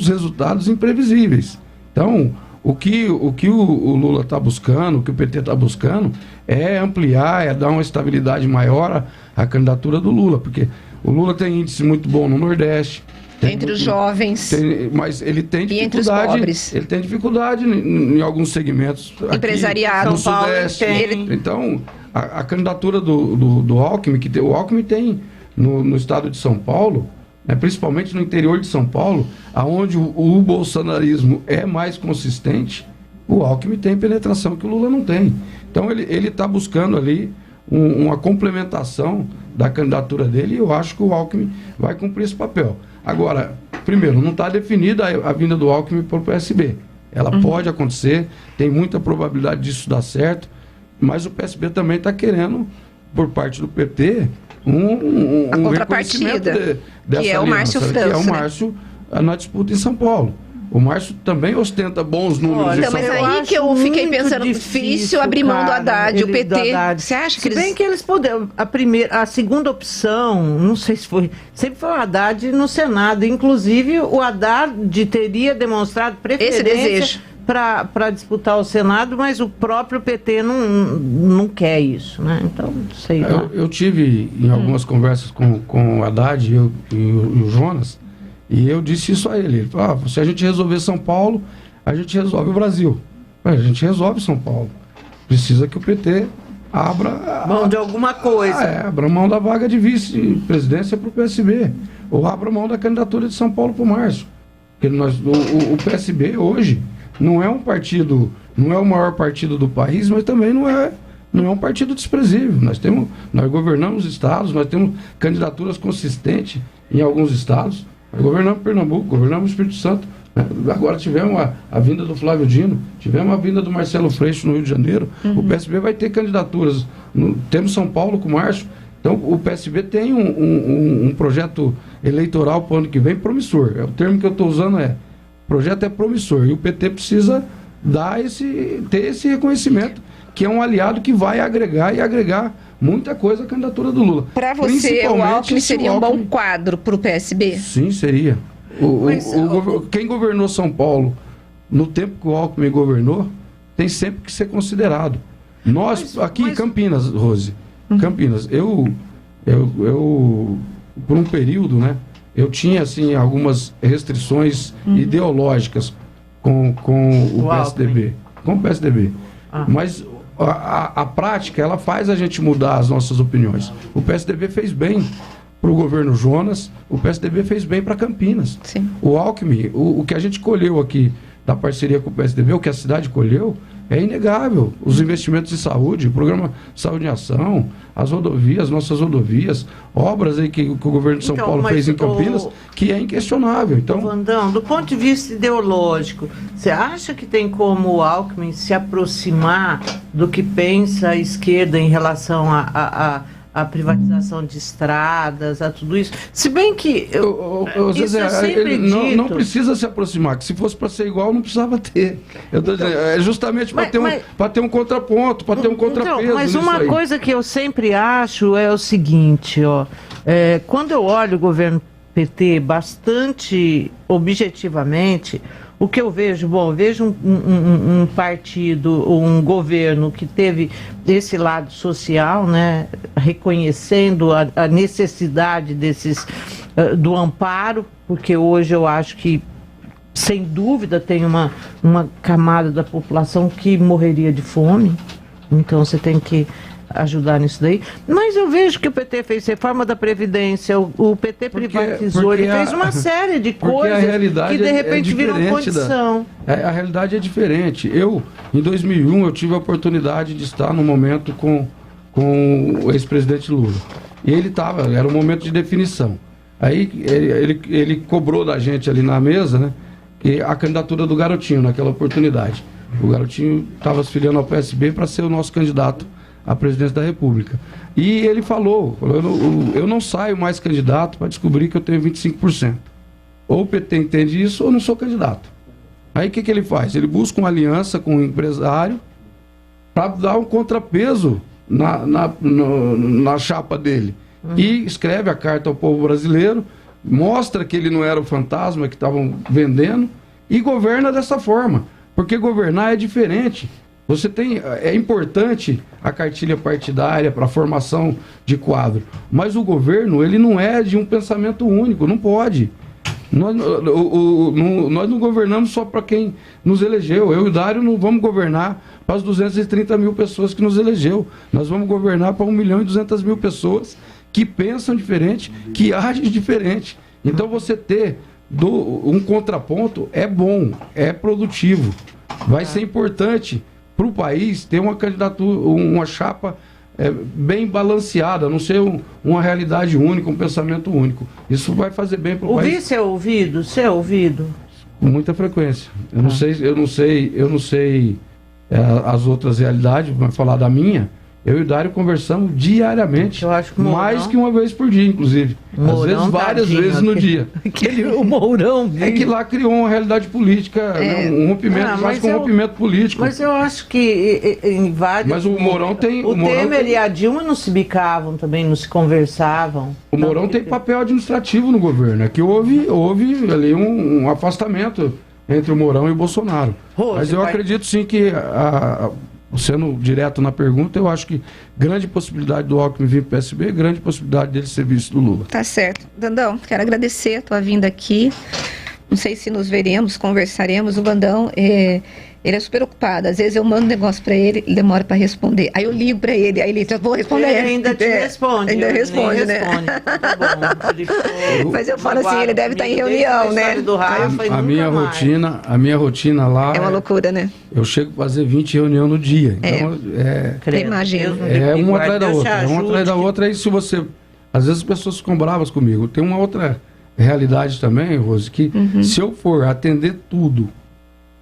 resultados imprevisíveis. Então, o que o Lula está buscando, o que o PT está buscando, é ampliar, é dar uma estabilidade maior à candidatura do Lula, porque o Lula tem índice muito bom no Nordeste, entre os jovens, mas ele tem dificuldade, entre os pobres. Ele tem dificuldade em alguns segmentos. Empresariado, aqui, no Sudeste. Então, a candidatura do Alckmin, o Alckmin tem no estado de São Paulo, né, principalmente no interior de São Paulo, aonde o bolsonarismo é mais consistente, o Alckmin tem penetração que o Lula não tem. Então, ele está buscando ali uma complementação da candidatura dele, e eu acho que o Alckmin vai cumprir esse papel. Agora, primeiro, não está definida a vinda do Alckmin para o PSB. Ela pode acontecer, tem muita probabilidade disso dar certo, mas o PSB também está querendo, por parte do PT, a contrapartida, dessa que é o Márcio França, que é o Márcio na disputa em São Paulo. O Márcio também ostenta bons números. Então, mas aí que eu fiquei pensando, difícil abrir mão do Haddad, o PT. Você acha que bem que eles poderiam, a segunda opção, não sei se foi, sempre foi o Haddad no Senado. Inclusive, o Haddad teria demonstrado preferência para disputar o Senado, mas o próprio PT não quer isso, né? Então, sei lá. Eu tive em algumas conversas com o Haddad e o Jonas, e eu disse isso a ele. Ele falou, se a gente resolver São Paulo, a gente resolve o Brasil. A gente resolve São Paulo. Precisa que o PT abra mão de alguma coisa. Abra mão da vaga de vice-presidência para o PSB. Ou abra mão da candidatura de São Paulo para o Márcio. Porque o PSB hoje não é um partido, não é o maior partido do país, mas também não é um partido desprezível. Nós governamos estados, nós temos candidaturas consistentes em alguns estados. Nós governamos Pernambuco, governamos Espírito Santo. Né? Agora tivemos a vinda do Flávio Dino, tivemos a vinda do Marcelo Freixo no Rio de Janeiro. O PSB vai ter candidaturas. Temos São Paulo com o Márcio. Então o PSB tem um projeto eleitoral para o ano que vem promissor. O termo que eu estou usando o projeto é promissor. E o PT precisa ter esse reconhecimento, que é um aliado que vai agregar muita coisa à candidatura do Lula. Para você, o Alckmin seria um bom quadro para o PSB? Sim, seria. Quem governou São Paulo no tempo que o Alckmin governou tem sempre que ser considerado. Nós, aqui em Campinas, Rose, Campinas, eu por um período, né, eu tinha assim algumas restrições ideológicas com o PSDB. Com o PSDB. Mas a prática, ela faz a gente mudar as nossas opiniões. O PSDB fez bem para o governo Jonas, o PSDB fez bem para Campinas. Sim. O Alckmin, o que a gente colheu aqui da parceria com o PSDB, o que a cidade colheu, é inegável. Os investimentos em saúde, o programa Saúde em Ação, as rodovias, nossas rodovias, obras aí que o governo de São Paulo fez em Campinas, que é inquestionável. Então, Vandão, do ponto de vista ideológico, você acha que tem como o Alckmin se aproximar do que pensa a esquerda em relação a privatização de estradas, a tudo isso? Se bem que não precisa se aproximar, que se fosse para ser igual, não precisava ter. É justamente para ter um contraponto, para ter um contrapeso. Mas uma coisa que eu sempre acho é o seguinte, quando eu olho o governo PT bastante objetivamente, o que eu vejo, eu vejo um partido, um governo que teve esse lado social, né, reconhecendo a necessidade do amparo, porque hoje eu acho que, sem dúvida, tem uma camada da população que morreria de fome, então você tem que ajudar nisso daí. Mas eu vejo que o PT fez reforma da Previdência, o PT privatizou, ele fez uma série de coisas que de repente viram condição. A realidade é diferente. Em 2001, eu tive a oportunidade de estar no momento com o ex-presidente Lula. E era um momento de definição. Aí ele cobrou da gente ali na mesa, né, a candidatura do Garotinho naquela oportunidade. O Garotinho estava se filiando ao PSB para ser o nosso candidato à presidência da República. E ele falou, eu não saio mais candidato para descobrir que eu tenho 25%. Ou o PT entende isso ou eu não sou candidato. Aí o que ele faz? Ele busca uma aliança com o empresário para dar um contrapeso na chapa dele. E escreve a carta ao povo brasileiro, mostra que ele não era o fantasma que estavam vendendo e governa dessa forma. Porque governar é diferente. É importante a cartilha partidária para a formação de quadro, mas o governo, ele não é de um pensamento único, não pode. Nós não governamos só para quem nos elegeu. Eu e o Dário não vamos governar para as 230 mil pessoas que nos elegeu. Nós vamos governar para 1.200.000 pessoas que pensam diferente, que agem diferente. Então você ter um contraponto é bom, é produtivo. Vai ser importante para o país ter uma candidatura, uma chapa bem balanceada, não ser uma realidade única, um pensamento único. Isso vai fazer bem para o país. Ser ouvido? Ser ouvido? Com muita frequência. Eu não sei as outras realidades, mas falar da minha. Eu e o Dário conversamos diariamente, mais que uma vez por dia, inclusive. Às vezes, várias vezes no dia. O Mourão. É que lá criou uma realidade política, um rompimento, quase com um rompimento político. Mas eu acho que em vários... Mas o Mourão tem... O Temer e a Dilma não se bicavam também, não se conversavam. O Mourão tem papel administrativo no governo. É que houve ali um afastamento entre o Mourão e o Bolsonaro. Mas eu acredito sim que... Sendo direto na pergunta, eu acho que grande possibilidade do Alckmin vir para o PSB, grande possibilidade dele ser vice do Lula. Tá certo. Vandão, quero agradecer a tua vinda aqui. Não sei se nos veremos, conversaremos. O Vandão, ele é super ocupado. Às vezes eu mando um negócio para ele, ele demora para responder. Aí eu ligo para ele, aí ele diz, eu vou responder. Ele ainda te responde. Ainda responde, né? Mas eu falo assim, ele deve estar em reunião, né? A minha rotina lá... É uma loucura, né? Eu chego a fazer 20 reuniões no dia. Então, imagino. Uma atrás da outra. É uma atrás da outra. Aí se você... Às vezes as pessoas ficam bravas comigo. Tem uma outra realidade também, Rose, que se eu for atender tudo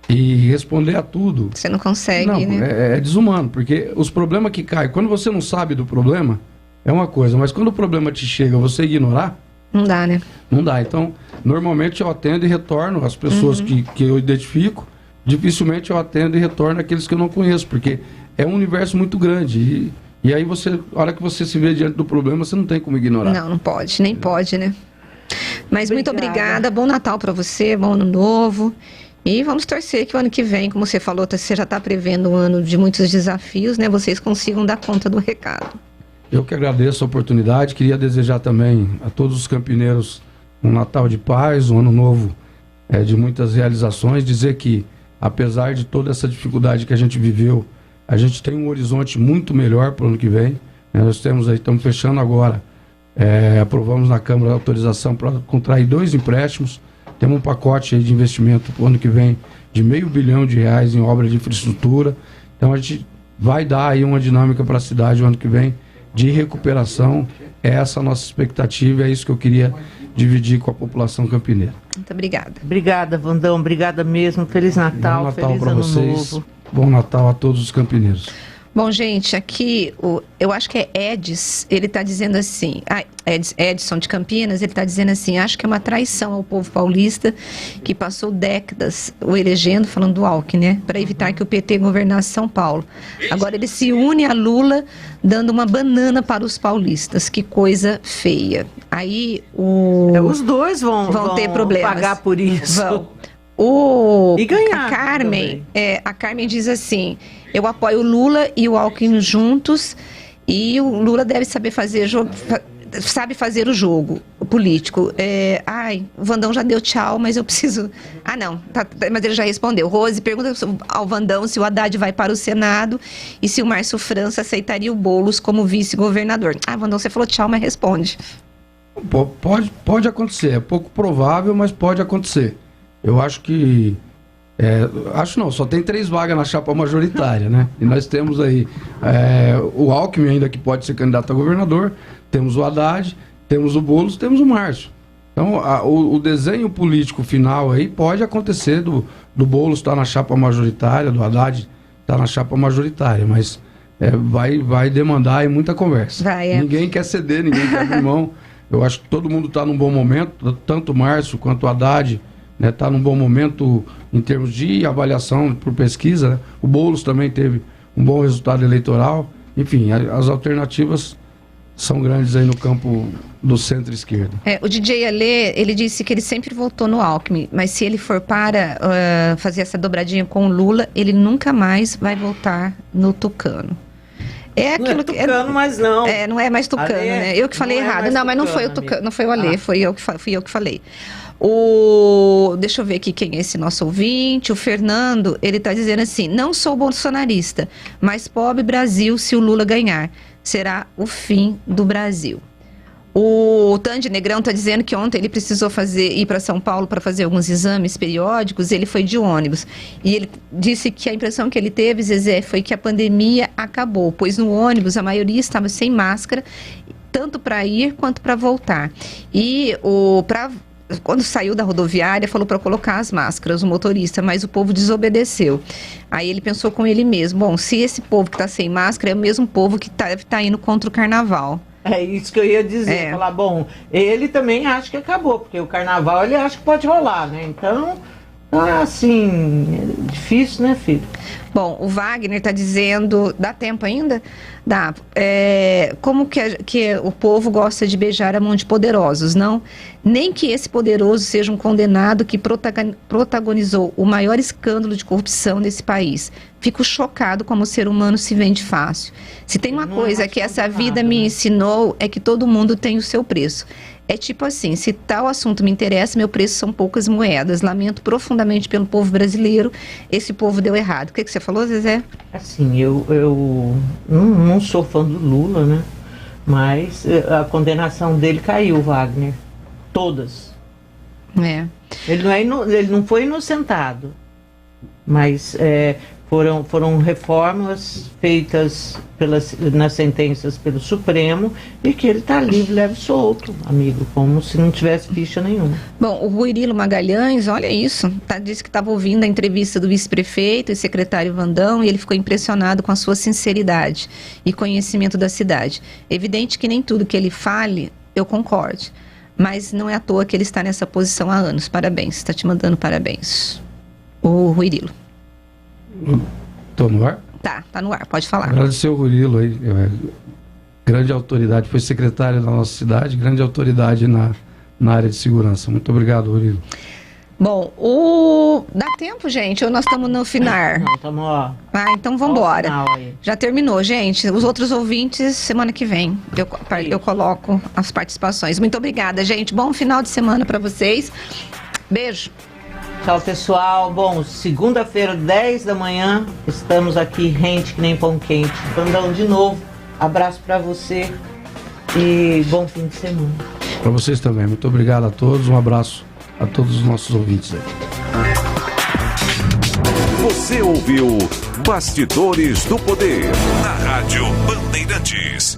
e responder a tudo... Você não consegue, né? É desumano, porque os problemas que caem... Quando você não sabe do problema, é uma coisa. Mas quando o problema te chega, você ignorar... Não dá, né? Não dá. Então, normalmente eu atendo e retorno as pessoas que eu identifico. Dificilmente eu atendo e retorno aqueles que eu não conheço, porque é um universo muito grande. E aí você, a hora que você se vê diante do problema, você não tem como ignorar. Não pode, nem pode, né? Mas muito obrigada, bom Natal para você, bom Ano Novo. E vamos torcer que o ano que vem, como você falou, você já está prevendo um ano de muitos desafios, né? Vocês consigam dar conta do recado. Eu que agradeço a oportunidade, queria desejar também a todos os campineiros um Natal de paz, um Ano Novo de muitas realizações, dizer que apesar de toda essa dificuldade que a gente viveu, A gente tem um horizonte muito melhor para o ano que vem. Nós temos aí, estamos fechando agora, aprovamos na Câmara a autorização para contrair 2 empréstimos. Temos um pacote aí de investimento para o ano que vem de R$500 bilhão em obras de infraestrutura. Então a gente vai dar aí uma dinâmica para a cidade o ano que vem de recuperação. Essa é a nossa expectativa, é isso que eu queria dividir com a população campineira. Muito obrigada. Obrigada, Vandão, obrigada mesmo. Feliz Natal, Bom Natal feliz para Ano vocês. Novo. Bom Natal a todos os campineiros. Bom, gente, aqui, eu acho que é Edis, ele está dizendo assim, Edson de Campinas, ele está dizendo assim, acho que é uma traição ao povo paulista que passou décadas o elegendo, falando do Alckmin, né, para evitar que o PT governasse São Paulo. Agora ele se une a Lula, dando uma banana para os paulistas, que coisa feia. Aí os dois vão ter problemas. Pagar por isso. E ganhar. A Carmen diz assim, eu apoio o Lula e o Alckmin juntos, e o Lula deve saber fazer sabe fazer o jogo político. O Vandão já deu tchau, mas eu preciso... mas ele já respondeu. Rose pergunta ao Vandão se o Haddad vai para o Senado e se o Márcio França aceitaria o Boulos como vice-governador. Vandão, você falou tchau, mas responde. Pode acontecer, é pouco provável, mas pode acontecer. Eu acho que... só tem 3 vagas na chapa majoritária, né? E nós temos aí o Alckmin ainda que pode ser candidato a governador, temos o Haddad, temos o Boulos, temos o Márcio. Então, o desenho político final aí pode acontecer do Boulos estar na chapa majoritária, do Haddad estar na chapa majoritária, mas vai demandar aí muita conversa. Ninguém quer ceder, ninguém quer abrir mão. Eu acho que todo mundo está num bom momento, tanto o Márcio quanto o Haddad, está num bom momento em termos de avaliação por pesquisa, né? O Boulos também teve um bom resultado eleitoral. Enfim, as alternativas são grandes aí no campo do centro-esquerda. O DJ Alê, ele disse que ele sempre votou no Alckmin, mas se ele for para fazer essa dobradinha com o Lula, ele nunca mais vai votar no Tucano. Não é Tucano, mas não. Não é mais Tucano, né? Eu que falei errado. Não, mas não foi o Tucano, não foi o Alê, fui eu que falei. Deixa eu ver aqui quem é esse nosso ouvinte. O Fernando, ele está dizendo assim, não sou bolsonarista, mas pobre Brasil se o Lula ganhar. Será o fim do Brasil. O Tandy Negrão está dizendo que ontem ele precisou ir para São Paulo para fazer alguns exames periódicos, ele foi de ônibus. E ele disse que a impressão que ele teve, Zezé, foi que a pandemia acabou, pois no ônibus a maioria estava sem máscara, tanto para ir quanto para voltar. E quando saiu da rodoviária, falou para colocar as máscaras, o motorista, mas o povo desobedeceu. Aí ele pensou com ele mesmo, bom, se esse povo que está sem máscara é o mesmo povo que está indo contra o carnaval. É isso que eu ia dizer, falar, bom, ele também acha que acabou, porque o carnaval ele acha que pode rolar, né? Então, assim, é difícil, né, filho? Bom, o Wagner está dizendo, dá tempo ainda? Dá. Como que o povo gosta de beijar a mão de poderosos, não? Nem que esse poderoso seja um condenado que protagonizou o maior escândalo de corrupção desse país. Fico chocado como o ser humano se vende fácil. Se tem uma coisa que essa vida me ensinou, é que todo mundo tem o seu preço. É tipo assim, se tal assunto me interessa, meu preço são poucas moedas. Lamento profundamente pelo povo brasileiro, esse povo deu errado. O que você falou, Zezé? Assim, eu não sou fã do Lula, né? Mas a condenação dele caiu, Wagner. Todas. Ele não foi inocentado, mas foram reformas feitas nas sentenças pelo Supremo e que ele está livre, leve e solto, amigo, como se não tivesse ficha nenhuma. Bom, o Ruirilo Magalhães, olha isso, disse que estava ouvindo a entrevista do vice-prefeito e secretário Vandão e ele ficou impressionado com a sua sinceridade e conhecimento da cidade. Evidente que nem tudo que ele fale, eu concordo, mas não é à toa que ele está nessa posição há anos. Parabéns, está te mandando parabéns. O Ruirilo. Estou no ar? Tá no ar, pode falar. Agradecer o Rurilo aí, grande autoridade, foi secretário da nossa cidade, grande autoridade na área de segurança. Muito obrigado, Rurilo. Bom, dá tempo, gente, ou nós estamos no final? Não, estamos, ó. Então vamos embora. Já terminou, gente. Os outros ouvintes, semana que vem, eu coloco as participações. Muito obrigada, gente. Bom final de semana para vocês. Beijo. Tchau, pessoal. Bom, segunda-feira, 10 da manhã, estamos aqui rente que nem pão quente. Bandão de novo. Abraço pra você e bom fim de semana. Pra vocês também. Muito obrigado a todos. Um abraço a todos os nossos ouvintes aí. Você ouviu Bastidores do Poder na Rádio Bandeirantes.